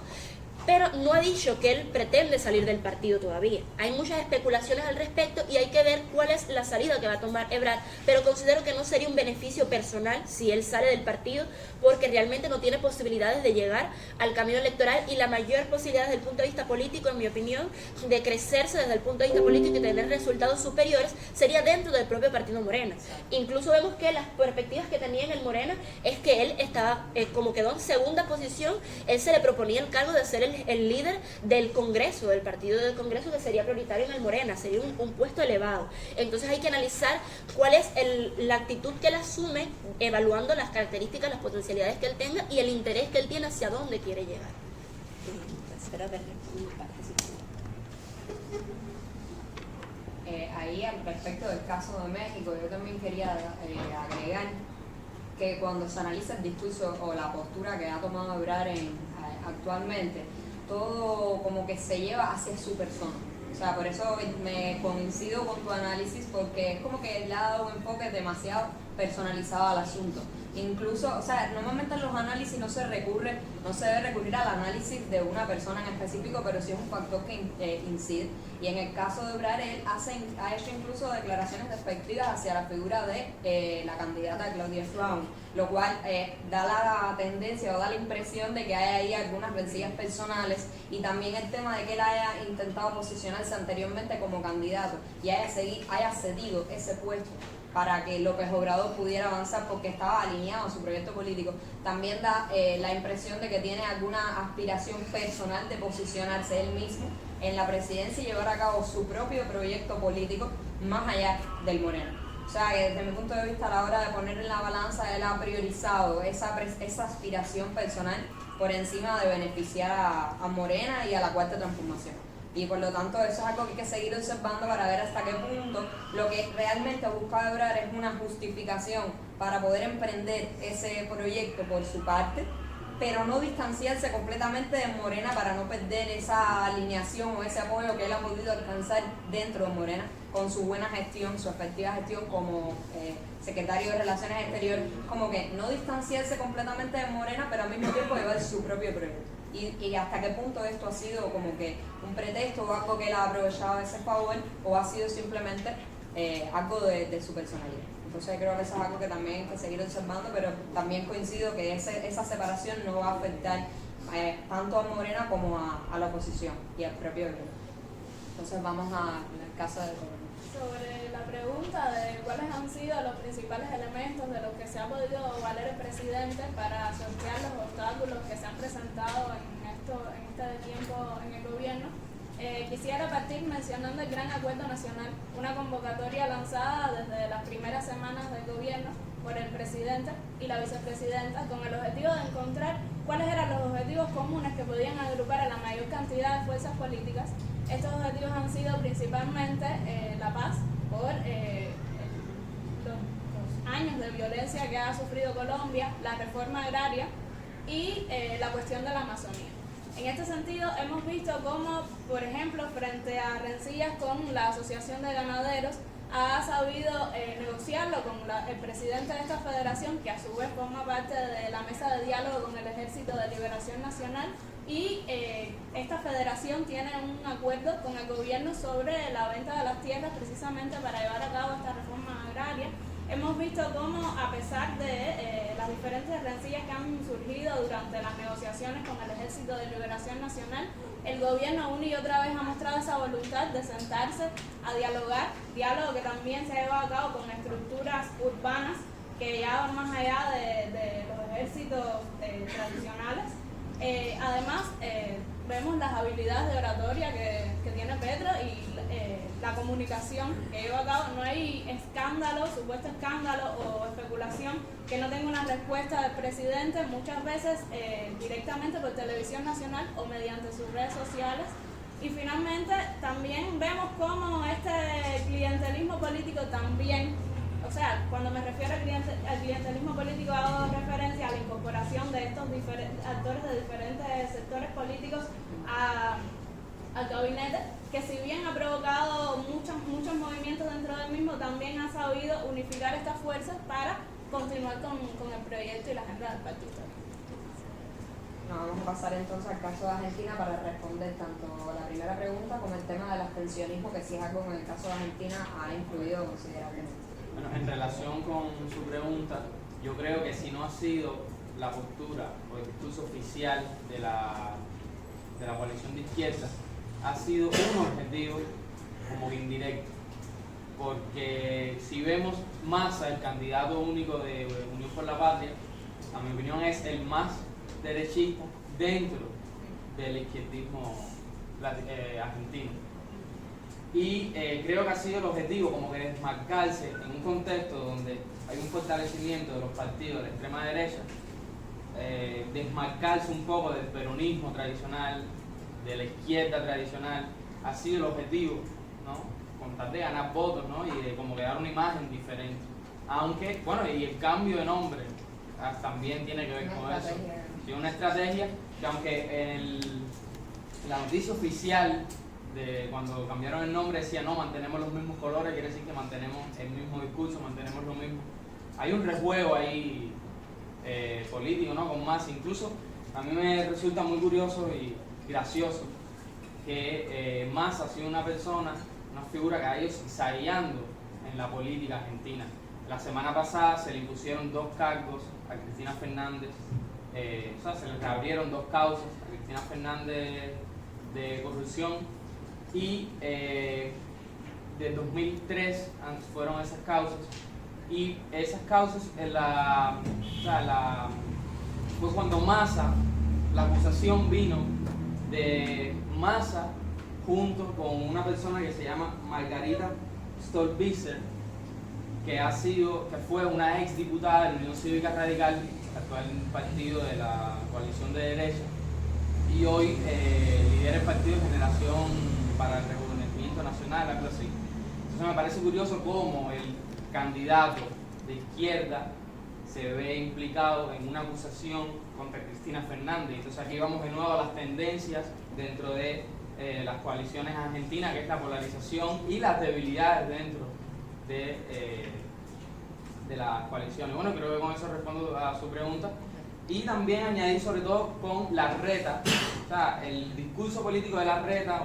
pero no ha dicho que él pretende salir del partido todavía. Hay muchas especulaciones al respecto y hay que ver cuál es la salida que va a tomar Ebrard, pero considero que no sería un beneficio personal si él sale del partido, porque realmente no tiene posibilidades de llegar al camino electoral, y la mayor posibilidad desde el punto de vista político, en mi opinión, de crecerse desde el punto de vista político y tener resultados superiores sería dentro del propio partido Morena. Incluso vemos que las perspectivas que tenía en el Morena es que él estaba, como quedó en segunda posición, él se le proponía el cargo de ser el líder del Congreso, del partido del Congreso, que sería prioritario en el Morena, sería un puesto elevado. Entonces hay que analizar cuál es la actitud que él asume, evaluando las características, las potencialidades que él tenga y el interés que él tiene hacia dónde quiere llegar. Espero ver ahí al respecto del caso de México, yo también quería agregar que cuando se analiza el discurso o la postura que ha tomado Ebrard actualmente, todo como que se lleva hacia su persona. O sea, por eso me coincido con tu análisis, porque es como que le ha dado un enfoque demasiado personalizado al asunto. Incluso, o sea, normalmente en los análisis no se debe recurrir al análisis de una persona en específico, pero sí es un factor que incide. Y en el caso de Obrar, él ha hecho incluso declaraciones despectivas hacia la figura de la candidata Claudia Sheinbaum, lo cual da la tendencia o da la impresión de que hay ahí algunas rencillas personales, y también el tema de que él haya intentado posicionarse anteriormente como candidato y haya cedido ese puesto para que López Obrador pudiera avanzar porque estaba alineado a su proyecto político, también da la impresión de que tiene alguna aspiración personal de posicionarse él mismo en la presidencia y llevar a cabo su propio proyecto político más allá del Morena. O sea, que desde mi punto de vista, a la hora de poner en la balanza, él ha priorizado esa aspiración personal por encima de beneficiar a Morena y a la Cuarta Transformación. Y por lo tanto eso es algo que hay que seguir observando para ver hasta qué punto lo que realmente busca Obrar es una justificación para poder emprender ese proyecto por su parte, pero no distanciarse completamente de Morena para no perder esa alineación o ese apoyo que él ha podido alcanzar dentro de Morena con su buena gestión, su efectiva gestión como secretario de Relaciones Exteriores, como que no distanciarse completamente de Morena, pero al mismo tiempo llevar su propio proyecto. Y hasta qué punto esto ha sido como que un pretexto o algo que él ha aprovechado de ese favor, o ha sido simplemente algo de su personalidad. Entonces creo que eso es algo que también hay que seguir observando, pero también coincido que esa separación no va a afectar tanto a Morena como a la oposición y al propio gobierno. Entonces vamos al caso de sobre la pregunta de cuáles han sido los principales elementos de los que se ha podido valer el presidente para sortear los obstáculos que se han presentado en este tiempo en el gobierno, quisiera partir mencionando el Gran Acuerdo Nacional, una convocatoria lanzada desde las primeras semanas del gobierno por el presidente y la vicepresidenta con el objetivo de encontrar cuáles eran los objetivos comunes que podían agrupar a la mayor cantidad de fuerzas políticas. Estos objetivos han sido principalmente la paz por los años de violencia que ha sufrido Colombia, la reforma agraria y la cuestión de la Amazonía. En este sentido, hemos visto cómo, por ejemplo, frente a rencillas con la Asociación de Ganaderos, ha sabido negociarlo con el presidente de esta federación, que a su vez forma parte de la mesa de diálogo con el Ejército de Liberación Nacional, y esta federación tiene un acuerdo con el gobierno sobre la venta de las tierras precisamente para llevar a cabo esta reforma agraria. Hemos visto cómo, a pesar de las diferentes rencillas que han surgido durante las negociaciones con el Ejército de Liberación Nacional, el gobierno una y otra vez ha mostrado esa voluntad de sentarse a dialogar, diálogo que también se ha llevado a cabo con estructuras urbanas que ya van más allá de los ejércitos tradicionales. Además, vemos las habilidades de oratoria que tiene Petro y la comunicación que lleva a cabo. No hay escándalo, supuesto escándalo o especulación que no tenga una respuesta del presidente, muchas veces directamente por televisión nacional o mediante sus redes sociales. Y finalmente también vemos cómo este clientelismo político también, o sea, cuando me refiero al clientelismo político hago referencia a la incorporación de estos actores de diferentes sectores políticos al gabinete, que si bien ha provocado muchos movimientos dentro del mismo, también ha sabido unificar estas fuerzas para continuar con el proyecto y la agenda del partido. Vamos a pasar entonces al caso de Argentina para responder tanto la primera pregunta como el tema del abstencionismo, que sí es algo que en el caso de Argentina ha influido considerablemente. Bueno, en relación con su pregunta, yo creo que si no ha sido la postura o el discurso oficial de la coalición de izquierda, ha sido un objetivo como indirecto, porque si vemos Massa, el candidato único de Unión por la Patria, a mi opinión es el más derechista dentro del izquierdismo argentino. Y creo que ha sido el objetivo como que desmarcarse en un contexto donde hay un fortalecimiento de los partidos de la extrema derecha, desmarcarse un poco del peronismo tradicional, de la izquierda tradicional, ha sido el objetivo, ¿no? Con tal de ganar votos, ¿no? Y de como que dar una imagen diferente. Aunque, bueno, y el cambio de nombre también tiene que ver con eso. Sí, una estrategia que aunque la noticia oficial de cuando cambiaron el nombre decía no, mantenemos los mismos colores, quiere decir que mantenemos el mismo discurso, mantenemos lo mismo. Hay un rejuego ahí político, ¿no? Con Massa. Incluso a mí me resulta muy curioso y gracioso que Massa ha sido una persona, una figura que ha ido cizallando en la política argentina. La semana pasada se le impusieron 2 cargos a Cristina Fernández, o sea, se le reabrieron 2 causas a Cristina Fernández de corrupción y de 2003 fueron esas causas. Y esas causas, fue cuando Massa, la acusación vino de Massa junto con una persona que se llama Margarita Stolbizer, que fue una ex diputada de la Unión Cívica Radical, actual partido de la coalición de derecha, y hoy lidera el partido Generación para el Rejuvenecimiento Nacional, algo así. Entonces me parece curioso cómo el candidato de izquierda se ve implicado en una acusación contra Cristina Fernández. Entonces aquí vamos de nuevo a las tendencias dentro de las coaliciones argentinas, que es la polarización y las debilidades dentro de las coaliciones. Bueno, creo que con eso respondo a su pregunta. Y también añadir sobre todo con Larreta, o sea, el discurso político de Larreta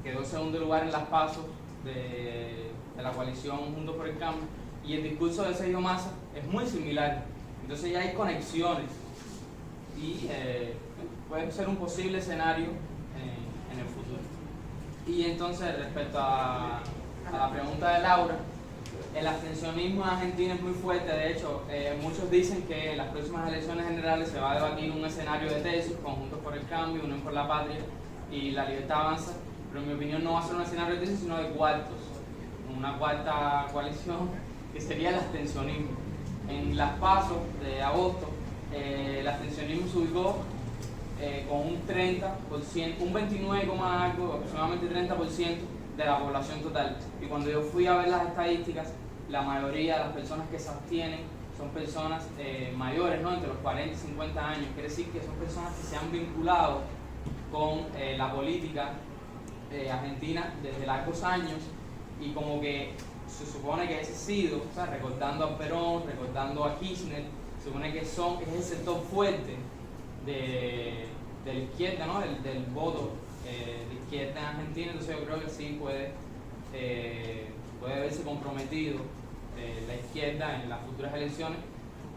quedó en segundo lugar en las PASO de la coalición Juntos por el Cambio, y el discurso de Sergio Massa es muy similar. Entonces ya hay conexiones y puede ser un posible escenario en el futuro. Y entonces, respecto a la pregunta de Laura, el abstencionismo en Argentina es muy fuerte. De hecho, muchos dicen que en las próximas elecciones generales se va a debatir un escenario de tesis, Juntos por el Cambio, Unión por la Patria y La Libertad Avanza, pero en mi opinión no va a ser un escenario de tesis, sino de cuartos, una cuarta coalición que sería el abstencionismo. En las PASO de agosto, el abstencionismo se ubicó con un 30%, un 29, algo, aproximadamente 30% de la población total. Y cuando yo fui a ver las estadísticas, la mayoría de las personas que se abstienen son personas mayores, ¿no? Entre los 40 y 50 años. Quiere decir que son personas que se han vinculado con la política argentina desde largos años, y como que se supone que ese sido, o sea, recordando a Perón, recordando a Kirchner, se supone que es el sector fuerte de la izquierda, ¿no? del voto de izquierda en Argentina. Entonces yo creo que sí puede verse comprometido la izquierda en las futuras elecciones,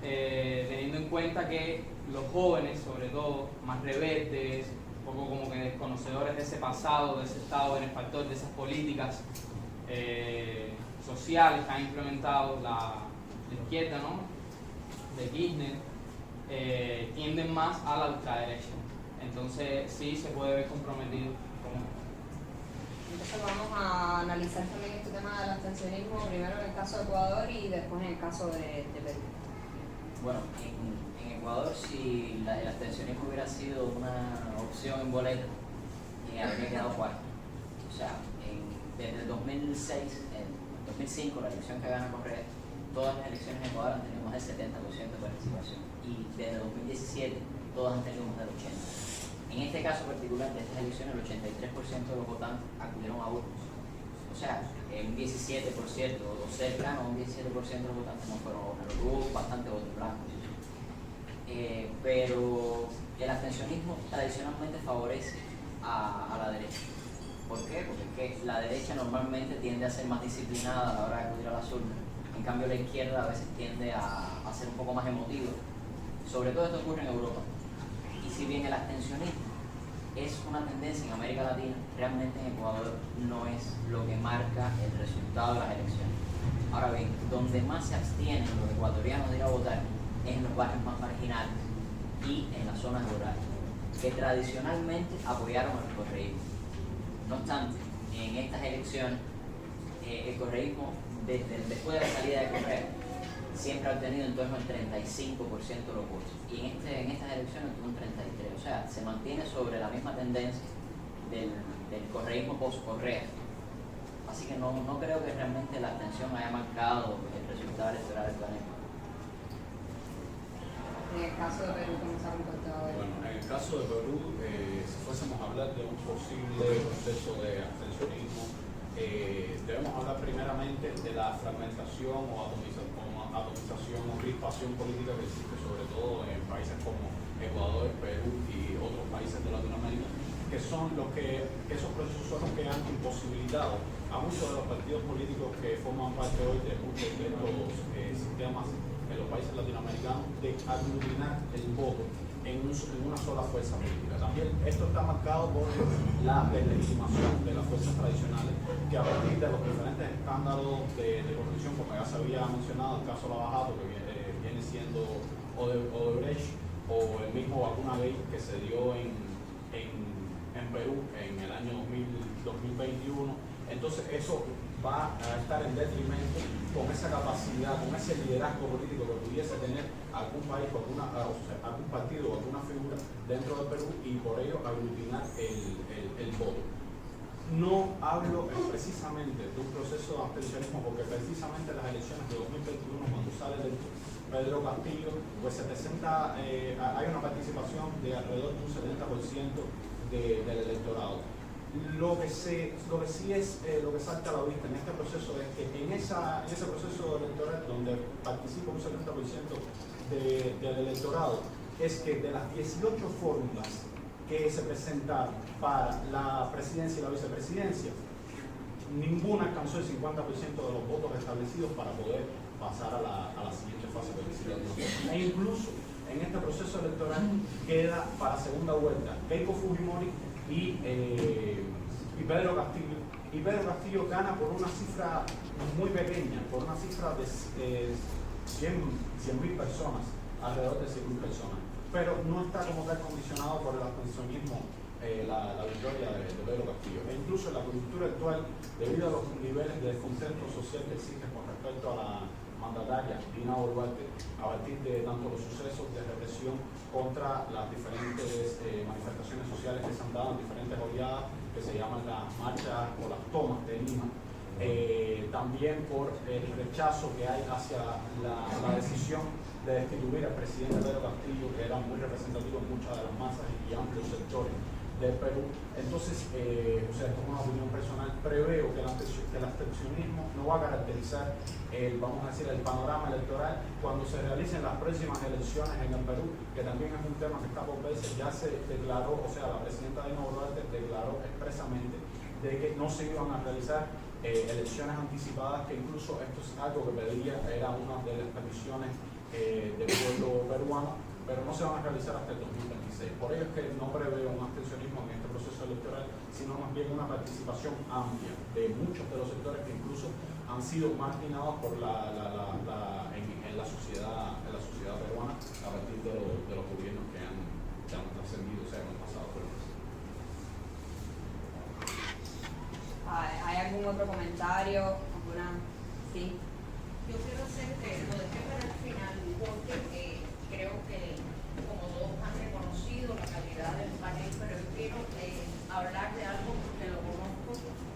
teniendo en cuenta que los jóvenes, sobre todo, más rebeldes, un poco como que desconocedores de ese pasado, de ese estado benefactor, de esas políticas sociales que ha implementado la izquierda, ¿no? De Kirchner, tienden más a la ultraderecha. Entonces sí se puede ver comprometido. Entonces vamos a analizar también este tema del abstencionismo, primero en el caso de Ecuador y después en el caso de Perú. Bueno, en Ecuador, si el abstencionismo hubiera sido una opción en boleta, habría quedado cuarto. O sea, desde el 2005, la elección que gana Correa, todas las elecciones en Ecuador han tenido más del 70% de participación, y desde 2017 todas han tenido más del 80%. En este caso particular de estas elecciones, el 83% de los votantes acudieron a votos. O sea, un 17%, o ser plano, un 17% de los votantes no fueron a votar, hubo bastante votos blancos. Pero el abstencionismo tradicionalmente favorece a la derecha. ¿Por qué? Porque es que la derecha normalmente tiende a ser más disciplinada a la hora de acudir a las urnas. En cambio, la izquierda a veces tiende a ser un poco más emotiva. Sobre todo esto ocurre en Europa. Y si bien el abstencionismo es una tendencia en América Latina, realmente en Ecuador no es lo que marca el resultado de las elecciones. Ahora bien, donde más se abstienen los ecuatorianos de ir a votar es en los barrios más marginales y en las zonas rurales, que tradicionalmente apoyaron al correísmo. No obstante, en estas elecciones, el correísmo, después de la salida de Correa, siempre ha obtenido en torno al 35% de los votos. Y en estas elecciones tuvo un 33%. O sea, se mantiene sobre la misma tendencia del correísmo post-Correa. Así que no creo que realmente la abstención haya marcado el resultado electoral del planeta. en el caso de Perú, ¿cómo se ha comportado él? Bueno, en el caso de Perú, si fuésemos a hablar de un posible proceso de abstencionismo, debemos hablar primeramente de la fragmentación o atomización o crispación política que existe sobre todo en países como Ecuador, Perú y otros países de Latinoamérica, que son los que, esos procesos son los que han imposibilitado a muchos de los partidos políticos que forman parte hoy de muchos de estos sistemas en los países latinoamericanos de aglutinar el voto en una sola fuerza política. También esto está marcado por la deslegitimación de las fuerzas tradicionales, que a partir de los diferentes escándalos de corrupción, como ya se había mencionado, el caso Lavajato, que viene siendo Odebrecht, o el mismo Vacunagate que se dio en Perú en el año 2021, entonces eso va a estar en detrimento con esa capacidad, con ese liderazgo político que pudiese tener algún país, algún partido o alguna figura dentro del Perú y por ello aglutinar el voto. No hablo precisamente de un proceso de abstencionismo porque precisamente las elecciones de 2021, cuando sale del Pedro Castillo, pues se presenta, hay una participación de alrededor de un 70% del electorado. Lo que sí es lo que salta a la vista en este proceso es que en ese proceso electoral donde participa un 70% del electorado, es que de las 18 fórmulas que se presentaron para la presidencia y la vicepresidencia, ninguna alcanzó el 50% de los votos establecidos para poder pasar a la siguiente fase presidencial. E incluso en este proceso electoral queda para segunda vuelta Keiko Fujimori y Pedro Castillo. Y Pedro Castillo gana por una cifra muy pequeña, por una cifra de 100.000 personas, alrededor de 100.000 personas. Pero no está como tal condicionado por el abstencionismo la victoria de Pedro Castillo. E incluso en la coyuntura actual, debido a los niveles de descontento social que existen con respecto a la mandataria Dina Boluarte, a partir de tanto los sucesos de represión contra las diferentes manifestaciones sociales que se han dado en diferentes oleadas, que se llaman las marchas o las tomas de Lima, también por el rechazo que hay hacia la decisión de destituir al presidente Pedro Castillo, que era muy representativo en muchas de las masas y amplios sectores del Perú. Entonces, como una opinión personal, preveo que el abstencionismo no va a caracterizar vamos a decir, el panorama electoral cuando se realicen las próximas elecciones en el Perú, que también es un tema que está por verse. Ya se declaró, la presidenta Dina Boluarte declaró expresamente de que no se iban a realizar elecciones anticipadas, que incluso esto es algo que pedía, era una de las peticiones del pueblo peruano, pero no se van a realizar hasta el 2026. Por ello es que no preveo un abstencionismo en este proceso electoral, sino más bien una participación amplia de muchos de los sectores que incluso han sido marginados por en la sociedad peruana a partir de los gobiernos que han trascendido, han pasado por eso. ¿Hay algún otro comentario? Sí. Yo quiero hacer lo dejé para el final porque creo que, como todos han reconocido, la calidad del panel, pero yo quiero hablar de algo porque lo conozco,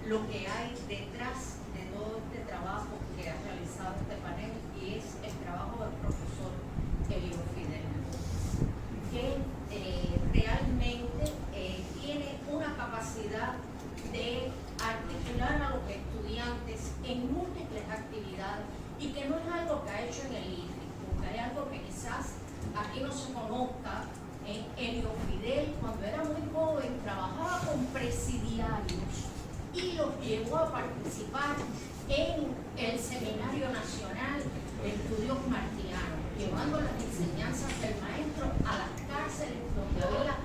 lo que hay detrás de todo este trabajo que ha realizado este panel, y es el trabajo del profesor Elio Fidel, que realmente tiene una capacidad de articular a los estudiantes en múltiples actividades, y que no es algo que ha hecho en el IFE, porque hay algo que quizás aquí no se conozca. Elio Fidel, cuando era muy joven, trabajaba con presidiarios y los llevó a participar en el Seminario Nacional de Estudios Martinianos, llevando las enseñanzas del maestro a las cárceles donde había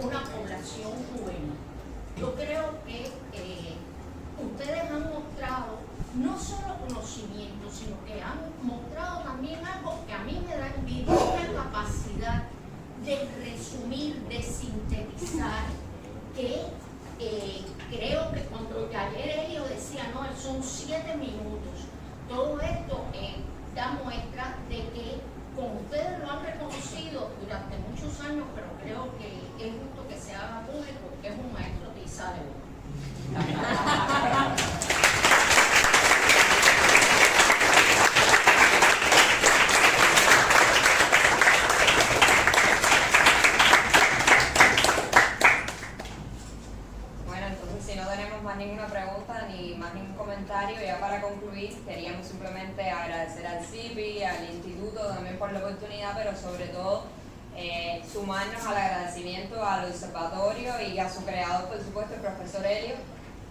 una población juvenil. Yo creo que ustedes han mostrado no solo conocimiento, sino que han mostrado también algo que a mí me da envidia, una capacidad de resumir, de sintetizar, que creo que cuando ayer Elio decía, no, son 7 minutos, todo esto da muestra de que, como ustedes lo han reconocido durante muchos años, pero creo que es justo que se haga público, es un maestro tiza de oro. si no tenemos más ninguna pregunta ni más ningún comentario, ya para concluir, queríamos simplemente agradecer al CIPI, al Instituto también por la oportunidad, pero sobre todo sumarnos al agradecimiento al observatorio y a su creador, por supuesto, el profesor Helio,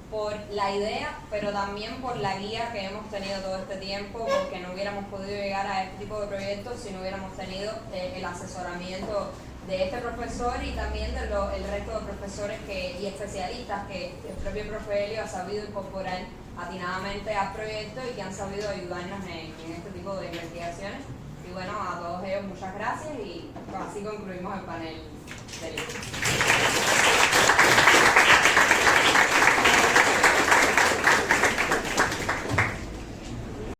por la idea, pero también por la guía que hemos tenido todo este tiempo, porque no hubiéramos podido llegar a este tipo de proyectos si no hubiéramos tenido el asesoramiento de este profesor y también del resto de profesores y especialistas que el propio profe Helio ha sabido incorporar atinadamente al proyecto y que han sabido ayudarnos en este tipo de investigaciones. Y bueno, a todos ellos muchas gracias y así concluimos el panel del